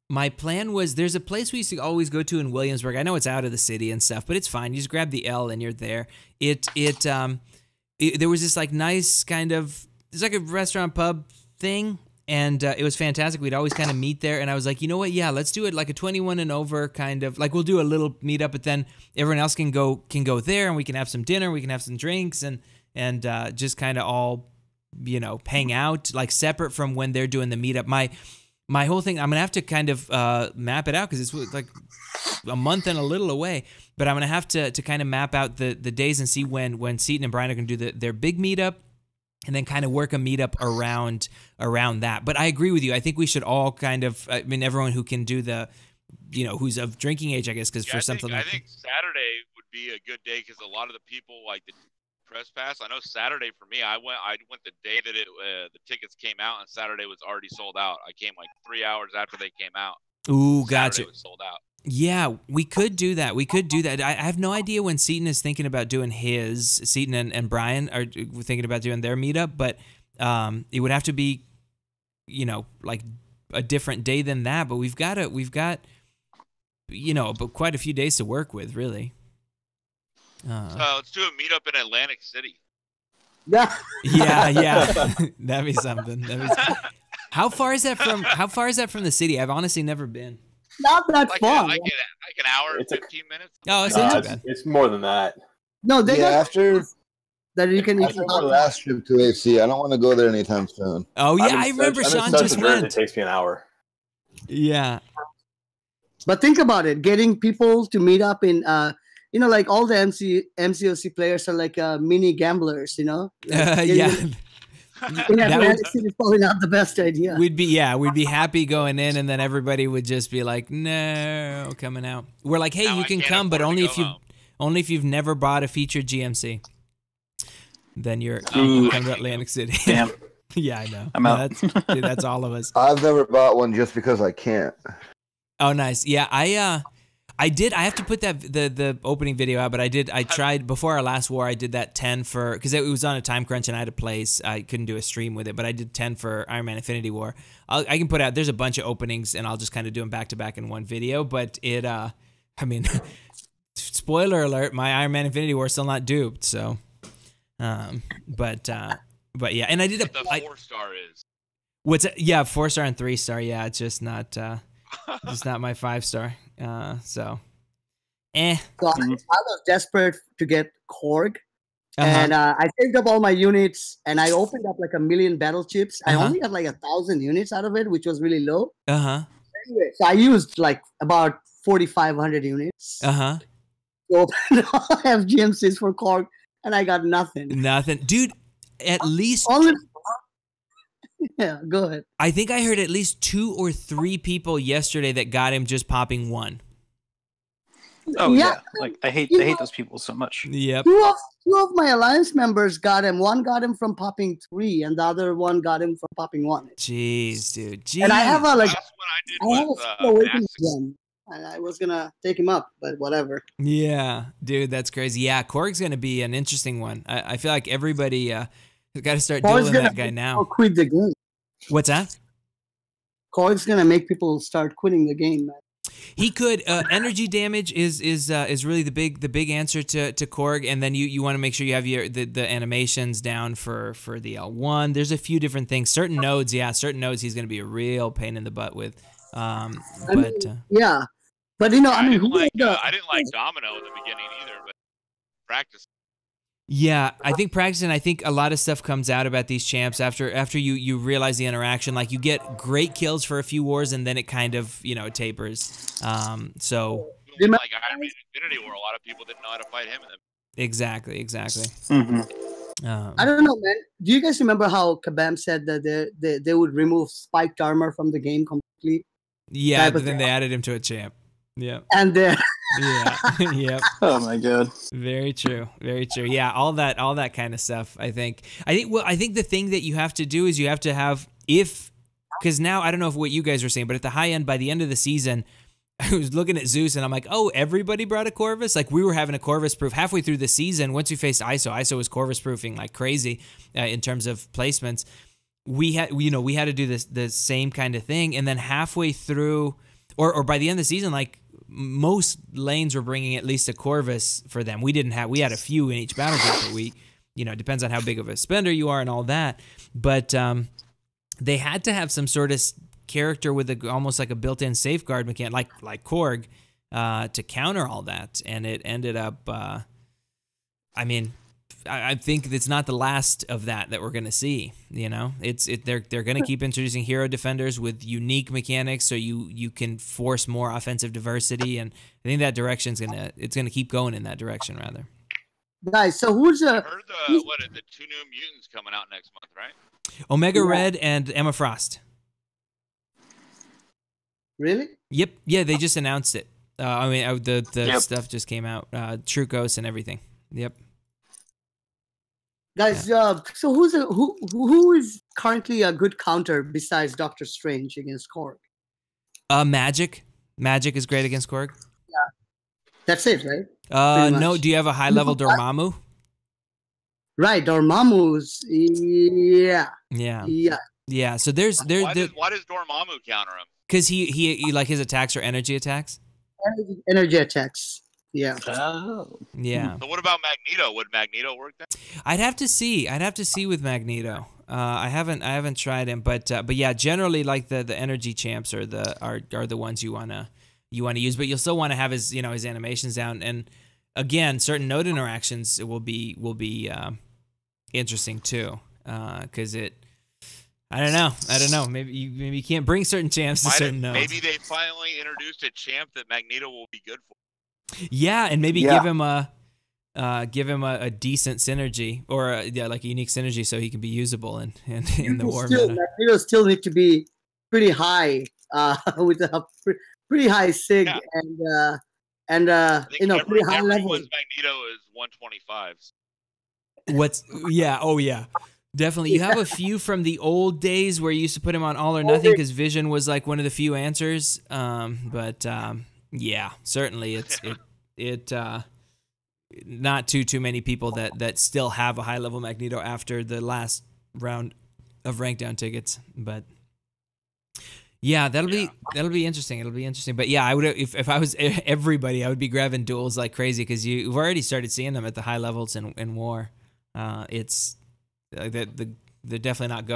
my plan was there's a place we used to always go to in Williamsburg. I know it's out of the city and stuff, but it's fine. You just grab the L and you're there. There was this like nice kind of, it's like a restaurant pub thing, and it was fantastic. We'd always kind of meet there, and I was like, you know what? Yeah, let's do it like a 21 and over kind of, like we'll do a little meetup, but then everyone else can go there, and we can have some dinner, we can have some drinks, and just kind of all, hang out like separate from when they're doing the meetup. My whole thing, I'm gonna have to kind of map it out because it's like a month and a little away. But I'm gonna have to kind of map out the days and see when Seton and Brian are gonna do their big meetup, and then kind of work a meetup around that. But I agree with you. I think we should all kind of, everyone who can do the, who's of drinking age, I guess, because I think Saturday would be a good day because a lot of the people like the press pass. I know Saturday for me, I went the day that the tickets came out, and Saturday was already sold out. I came like 3 hours after they came out. Ooh, Saturday gotcha. was sold out. Yeah, we could do that. I have no idea when Seaton is thinking about doing his. Seaton and Brian are thinking about doing their meetup, but it would have to be, like a different day than that. But we've got but quite a few days to work with, really. So let's do a meetup in Atlantic City. Yeah. Yeah. That'd be something. How far is that from the city? I've honestly never been. Not that far. Like an hour and 15 minutes. Oh, it's not too bad. It's more than that. No, they got after that you can. After my last trip to AC, I don't want to go there anytime soon. Oh yeah, I remember Sean just went. It takes me an hour. Yeah. But think about it: getting people to meet up in, like all the MCOC players are like mini gamblers, Yeah. It's probably not the best idea. We'd be happy going in, and then everybody would just be like, "No, coming out." We're like, "Hey, you can come, but only if you've never bought a featured GMC. Then you can come to Atlantic City." Damn. Yeah, I know. I'm out. That's all of us. I've never bought one just because I can't. Oh, nice. Yeah, I did. I have to put that the opening video out, but I tried before our last war. I did that 10 for because it was on a time crunch and I had a place. I couldn't do a stream with it, but I did 10 for Iron Man Infinity War. I can put out. There's a bunch of openings, and I'll just kind of do them back to back in one video. But it, I mean, spoiler alert: my Iron Man Infinity War is still not duped. So, but yeah, and I did the 4-star is. What's it? Yeah, 4-star and 3-star. Yeah, it's just not my 5-star. So I was desperate to get Korg, and I saved up all my units, and I opened up like 1 million battle chips. I only got like 1,000 units out of it, which was really low. Anyway, so I used like about 4,500 units. So I have GMCs for Korg, and I got nothing. Nothing, dude. At least. Yeah, go ahead. I think I heard at least 2 or 3 people yesterday that got him just popping 1. Oh yeah, like I hate those people so much. Yep. Two of my alliance members got him. One got him from popping 3, and the other one got him from popping 1. Jeez, dude. Jeez. And I have a Max. and I was gonna take him up, but whatever. Yeah, dude, that's crazy. Yeah, Korg's gonna be an interesting one. I feel like everybody has got to start dueling that guy now. Quit the game. What's that? Korg's gonna make people start quitting the game, man. He could. Energy damage is really the big answer to Korg, and then you want to make sure you have the animations down for the L1. There's a few different things. Certain nodes he's going to be a real pain in the butt with. But I didn't like Domino in the beginning either, but practice. Yeah, I think practicing. I think a lot of stuff comes out about these champs after you realize the interaction. Like you get great kills for a few wars, and then it kind of tapers. So like Iron Man Infinity War, a lot of people didn't know how to fight him. Exactly. Mm-hmm. I don't know, man. Do you guys remember how Kabam said that they would remove spiked armor from the game completely? Yeah, but then they added him to a champ. Yeah. And then. Yeah. Yep. Oh my god. Very true. Yeah, all that kind of stuff. I think the thing that you have to do is you have to have because now I don't know what you guys were saying, but at the high end, by the end of the season, I was looking at Zeus and I'm like, oh, everybody brought a Corvus. Like we were having a Corvus proof halfway through the season. Once we faced ISO was Corvus proofing like crazy in terms of placements. We had to do the same kind of thing, and then halfway through, or by the end of the season, like. Most lanes were bringing at least a Corvus for them. We had a few in each battle group, but it depends on how big of a spender you are and all that. But they had to have some sort of character with almost like a built-in safeguard mechanic, like Korg, to counter all that. And it ended up, I think it's not the last of that we're gonna see. They're gonna keep introducing hero defenders with unique mechanics, so you can force more offensive diversity, and I think that direction's gonna keep going in that direction rather. Guys, so who's I heard the 2 new mutants coming out next month, right? Omega Red and Emma Frost. Really? Yep. Yeah, they just announced it. The Yep. stuff just came out. Trucos and everything. Yep. Guys, so who is currently a good counter besides Doctor Strange against Korg? Magic. Magic is great against Korg. Yeah, that's it, right? No. Do you have a high level Dormammu? Right, Dormammu's. Yeah. So there's why does Dormammu counter him? Because he like his attacks are energy attacks. Energy attacks. Yeah. Oh. Yeah. So what about Magneto? Would Magneto work then? I'd have to see with Magneto. I haven't tried him, but yeah, generally like the energy champs are the ones you wanna use, but you'll still want to have his his animations down. And again, certain node interactions will be interesting too, because I don't know. Maybe you can't bring certain champs to certain nodes. Maybe they finally introduced a champ that Magneto will be good for. Yeah, and maybe give him a decent synergy or like a unique synergy so he can be usable in the war meta. Magneto still need to be pretty high with a pretty high sig and pretty high level. Magneto is 125. Oh yeah. Definitely. You have a few from the old days where you used to put him on all or nothing because Vision was like one of the few answers. Yeah, certainly it not too many people that still have a high level Magneto after the last round of rank down tickets. But yeah, that'll be interesting. It'll be interesting. But yeah, I would if I was everybody, I would be grabbing duels like crazy because you've already started seeing them at the high levels in war. It's they're definitely not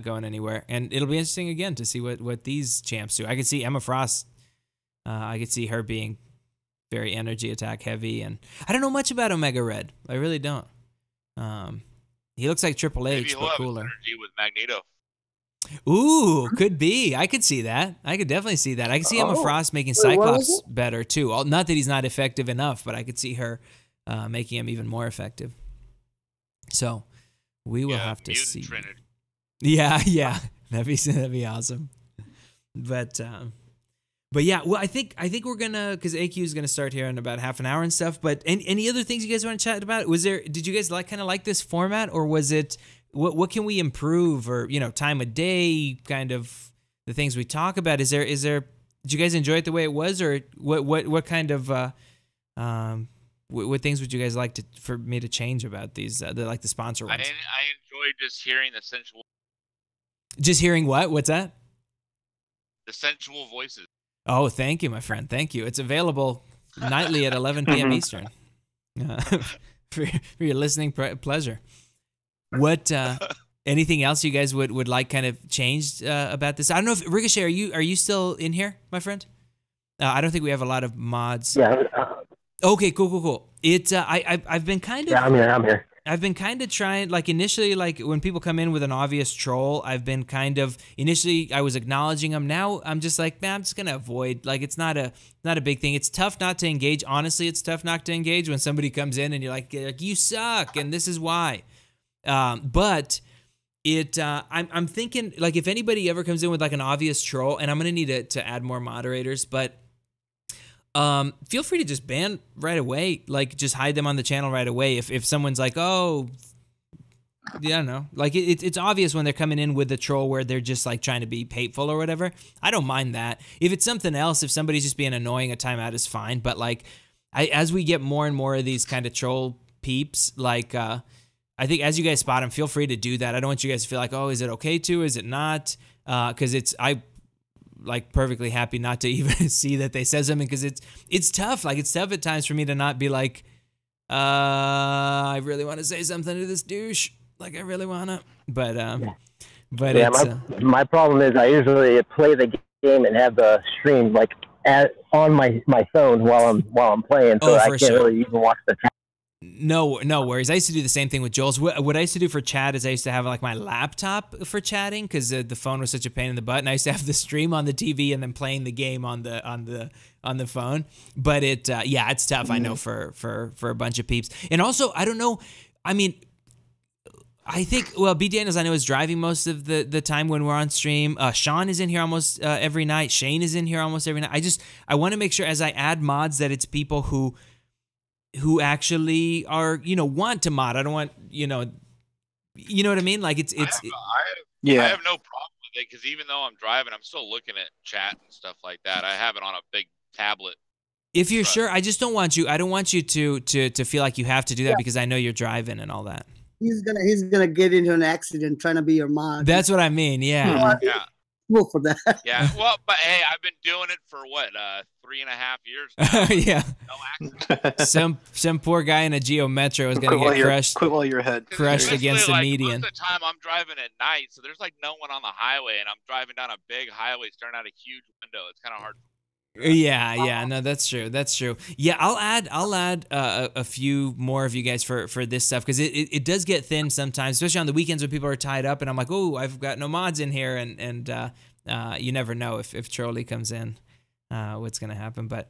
going anywhere, and it'll be interesting again to see what these champs do. I could see Emma Frost. I could see her being very energy attack heavy, and I don't know much about Omega Red. I really don't. He looks like Triple H, but cooler. Energy with Magneto. Ooh, could be. I could see that. I could definitely see that. I could see Emma Frost making Cyclops better too. Not that he's not effective enough, but I could see her making him even more effective. So we will have to see. Trinity. Yeah, that'd be awesome. But yeah, well, I think we're gonna, because AQ is gonna start here in about half an hour and stuff. But any other things you guys want to chat about? Did you guys kind of like this format, or was it what can we improve, or time of day, kind of the things we talk about? Is there? Did you guys enjoy it the way it was, or what kind of what things would you guys like for me to change about these the sponsor ones? I enjoyed just hearing the sensual. Just hearing what? What's that? The sensual voices. Oh, thank you, my friend. Thank you. It's available nightly at 11 p.m. Eastern for your listening pleasure. What? Anything else you guys would like kind of changed about this? I don't know if Ricochet, are you still in here, my friend? I don't think we have a lot of mods. Yeah. Okay, cool. I've been kind of. Yeah, I'm here. I've been kind of trying, like initially, like when people come in with an obvious troll, I've been initially I was acknowledging them. Now I'm just like, man, I'm just gonna avoid. Like it's not a big thing. It's tough not to engage. Honestly, it's tough not to engage when somebody comes in and you're like you suck and this is why. But I'm thinking like if anybody ever comes in with like an obvious troll, and I'm gonna need to add more moderators, but. Feel free to just ban right away, like just hide them on the channel right away. If someone's like, oh, yeah, I don't know, like it's obvious when they're coming in with a troll where they're just like trying to be hateful or whatever. I don't mind that. If it's something else, if somebody's just being annoying, a timeout is fine. But like, as we get more and more of these kind of troll peeps, like I think as you guys spot them, feel free to do that. I don't want you guys to feel like, oh, is it okay to? Is it not? Because I like perfectly happy not to even see that they said something, because it's tough. Like it's tough at times for me to not be like, I really want to say something to this douche. Like I really wanna, but yeah, my problem is I usually play the game and have the stream like on my phone while I'm playing, so I can't really even watch the chat. No worries. I used to do the same thing with Joel's. What I used to do for chat is I used to have like my laptop for chatting, because the phone was such a pain in the butt, and I used to have the stream on the TV and then playing the game on the phone. But it's tough. I know for a bunch of peeps, and also I don't know. I mean, I think B Daniels I know is driving most of the time when we're on stream. Sean is in here almost every night. Shane is in here almost every night. I want to make sure as I add mods that it's people who actually are, want to mod. I don't want, You know what I mean? Like I have no problem with it because even though I'm driving, I'm still looking at chat and stuff like that. I have it on a big tablet. If you're sure, I just don't want you. I don't want you to feel like you have to do that because I know you're driving and all that. He's gonna get into an accident trying to be your mod. That's what I mean. Yeah. Yeah. Go for that. Yeah. Well, but hey, I've been doing it for what 3.5 years now. Yeah. No accident. some poor guy in a Geo Metro is gonna get crushed. Quit while you're ahead. Crushed against the median. Most of the time I'm driving at night, so there's like no one on the highway, and I'm driving down a big highway, staring out a huge window. It's kind of hard. Yeah, no, that's true. Yeah, I'll add a few more of you guys for this stuff because it does get thin sometimes, especially on the weekends when people are tied up, and I'm like, oh, I've got no mods in here, and you never know if Trolley comes in, what's gonna happen, but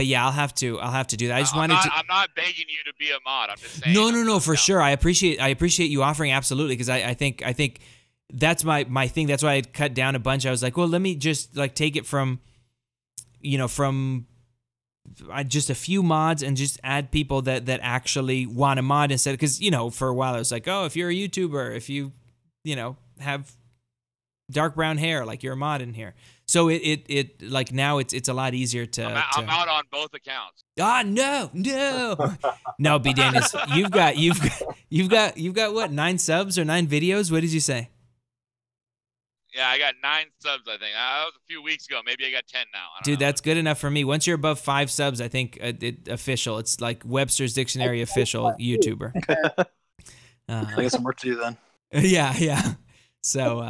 yeah, I'll have to do that. I just wanted to. I'm not begging you to be a mod. I'm just saying. No, for sure. I appreciate you offering absolutely because I think that's my thing. That's why I cut down a bunch. I was like, well, let me just like take it from just a few mods and just add people that actually want a mod instead. Because, for a while I was like, oh, if you're a YouTuber, if you have dark brown hair, like you're a mod in here. So it like now it's a lot easier to. I'm out on both accounts. Ah, no, B. Daniels, you've got what, 9 subs or 9 videos? What did you say? Yeah, I got 9 subs, I think. That was a few weeks ago. Maybe I got 10 now. Dude, that's good enough for me. Once you're above 5 subs, I think official. It's like Webster's Dictionary official YouTuber. I got some work to do then. Yeah. So,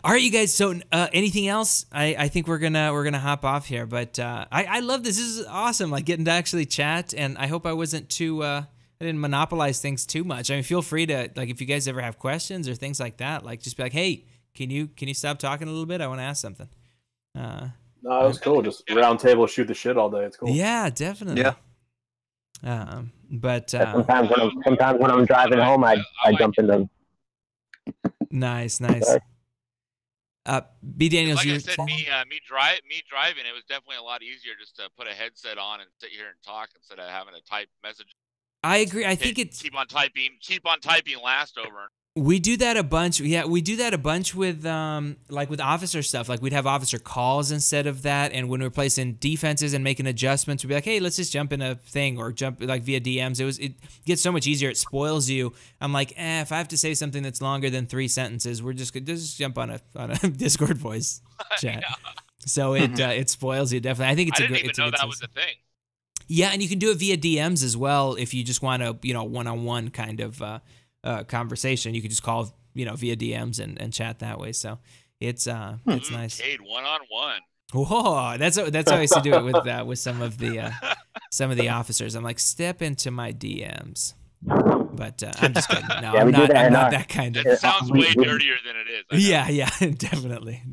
all right, you guys. So, anything else? I think we're gonna hop off here. But I love this. This is awesome. Like getting to actually chat, and I hope I wasn't too. I didn't monopolize things too much. I mean, feel free to like if you guys ever have questions or things like that, like just be like, hey. Can you stop talking a little bit? I want to ask something. No, it was cool. Just round table, shoot the shit all day. It's cool. Yeah, definitely. Yeah. But sometimes when I'm driving home, I jump in them. Nice. B. Daniels, like I said, me driving, it was definitely a lot easier just to put a headset on and sit here and talk instead of having to type messages. I agree. I think it's keep on typing last over. We do that a bunch. Yeah, we do that a bunch with like with officer stuff. Like we'd have officer calls instead of that. And when we're placing defenses and making adjustments, we'd be like, hey, let's just jump in a thing or jump like via DMs. It gets so much easier. It spoils you. I'm like, if I have to say something that's longer than 3 sentences, we're just jump on a Discord voice chat. Yeah. So it spoils you definitely. I think it's I didn't even know that was a thing. Yeah, and you can do it via DMs as well if you just want a one-on-one kind of conversation. You can just call via DMs and chat that way. So it's nice. Cade, one-on-one. Whoa, that's how I used to do it with some of the officers. I'm like, step into my DMs. But I'm just kidding. No, I'm not that kind of. It sounds way dirtier than it is. Yeah, definitely.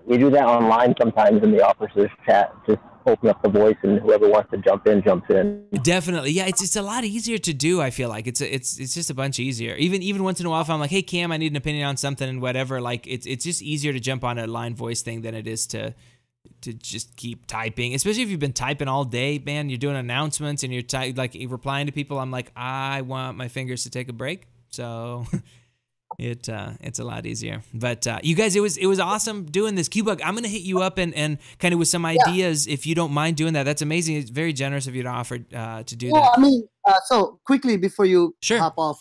We do that online sometimes in the officers chat. Just open up the voice and whoever wants to jump in jumps in. Definitely, yeah. It's a lot easier to do. I feel like it's just a bunch easier. Even once in a while, if I'm like, hey Cam, I need an opinion on something and whatever. Like it's just easier to jump on a line voice thing than it is to just keep typing. Especially if you've been typing all day, man. You're doing announcements and you're you're replying to people. I'm like, I want my fingers to take a break. So. It's a lot easier. But you guys, it was awesome doing this. Q-Bug, I'm gonna hit you up and kind of with some ideas if you don't mind doing that. That's amazing. It's very generous of you to offer to do that. Well, I mean, so quickly before you hop off.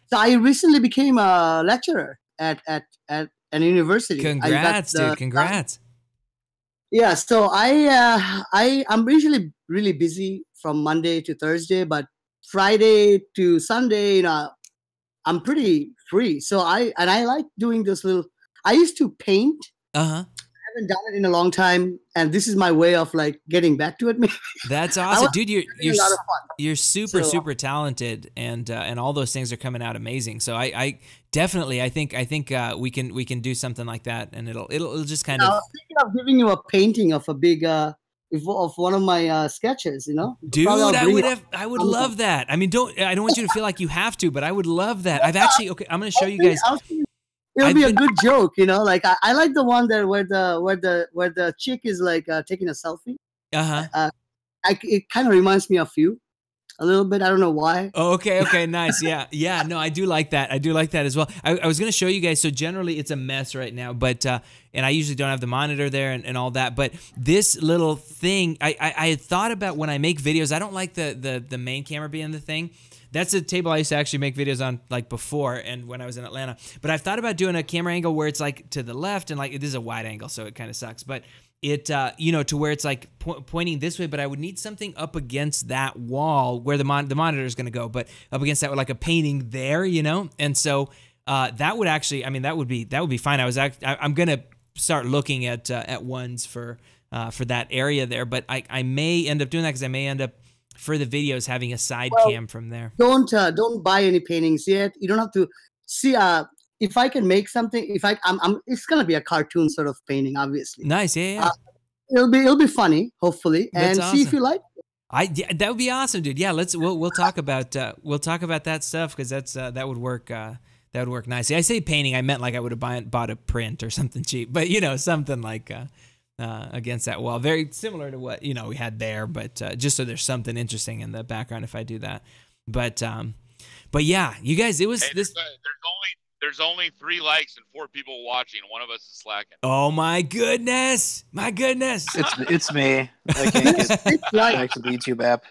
So I recently became a lecturer at an university. Congrats, dude! Congrats. Yeah, so I'm usually really busy from Monday to Thursday, but Friday to Sunday, I'm pretty free. So I like doing this little. I used to paint. I haven't done it in a long time, and this is my way of like getting back to it. That's awesome, dude. You're super talented, and all those things are coming out amazing. So I definitely I think we can do something like that, and it'll just kind of. I was thinking of giving you a painting of a big of one of my sketches, Dude, I would love that. I mean, I don't want you to feel like you have to, but I would love that. I've actually I'm going to show you guys. It'll be a good joke, Like I like the one there where the chick is like taking a selfie. It kind of reminds me of you. a little bit. I don't know why. Oh, okay, nice. Yeah, no, I do like that. I do like that as well. I was going to show you guys, so generally it's a mess right now, but, and I usually don't have the monitor there and all that, but this little thing, I had thought about when I make videos, I don't like the main camera being the thing. That's a table I used to actually make videos on like before and when I was in Atlanta. But I've thought about doing a camera angle where it's like to the left and like, this is a wide angle, so it kind of sucks, but it, you know, to where it's like pointing this way, but I would need something up against that wall where the monitor is going to go, but up against that with like a painting there, you know? And so that would actually, I mean, that would be fine. I'm going to start looking at ones for that area there, but I may end up doing that because I may end up for the videos having a side cam from there. Don't buy any paintings yet. You don't have to see. If I can make something, it's gonna be a cartoon sort of painting, obviously. Nice, yeah. It'll be funny, hopefully, and awesome. see if you like it. Yeah, that would be awesome, dude. Yeah, we'll talk about that stuff because that would work. That would work nicely. I say painting, I meant like I would have bought a print or something cheap, but you know, something like against that wall, very similar to what you know we had there, but just so there's something interesting in the background if I do that. But yeah, you guys, it was this. There's only 3 likes and 4 people watching. One of us is slacking. Oh my goodness! My goodness! It's me. I can't get back to the YouTube app.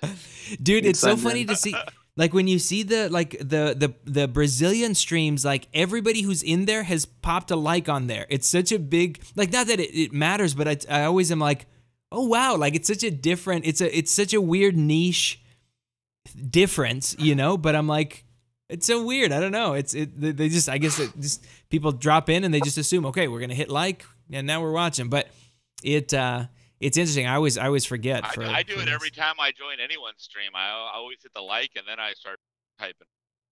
Dude, it's so funny to see. Like when you see the Brazilian streams, like everybody who's in there has popped a like on there. It's such a big, like, not that it matters, but I always am like, oh wow, like it's such a different, it's such a weird niche difference, you know. But I'm like, it's so weird. I don't know. They just, I guess it just people drop in and they just assume, okay, we're gonna hit like and now we're watching. But it's interesting. I always forget. I do it every time I join anyone's stream. I always hit the like and then I start typing.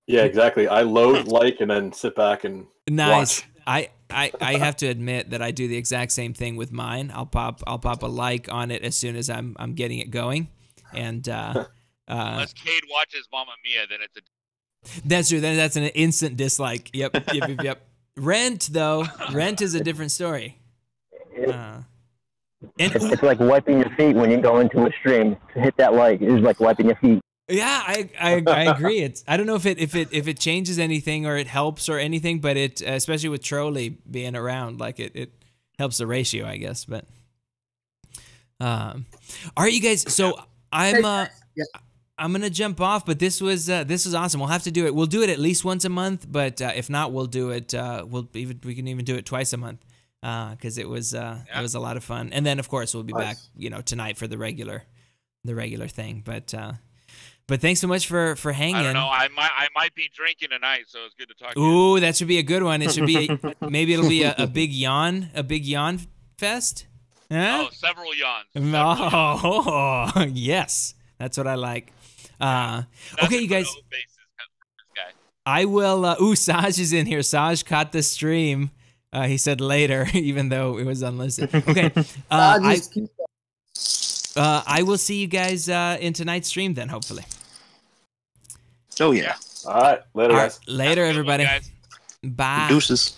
Yeah, exactly. I load like and then sit back and nice. Watch. I have to admit that I do the exact same thing with mine. I'll pop a like on it as soon as I'm getting it going, and unless Cade watches Mamma Mia, then it's a. That's true. Then that's an instant dislike. Yep. Rent is a different story. It's like wiping your feet when you go into a stream. To hit that like is like wiping your feet. Yeah, I agree. I don't know if it changes anything or it helps or anything, but it, especially with Trolley being around, like it helps the ratio, I guess. But all right, you guys. So I'm gonna jump off, but this was awesome. We'll have to do it. We'll do it at least once a month, but if not, we'll do it. We can even do it twice a month. Because it was a lot of fun, and then of course we'll be back, you know, tonight for the regular thing. But thanks so much for hanging. I don't know. I might be drinking tonight, so it's good to talk to you. Ooh, that should be a good one. It should be maybe it'll be a big yawn fest. Huh? Oh, several yawns. Oh, yes, that's what I like. Okay, you guys. I will. Saj is in here. Saj caught the stream. He said later, even though it was unlisted. Okay. I will see you guys in tonight's stream then, hopefully. Oh, yeah. All right. Later, guys. Later, everybody. Bye. Deuces.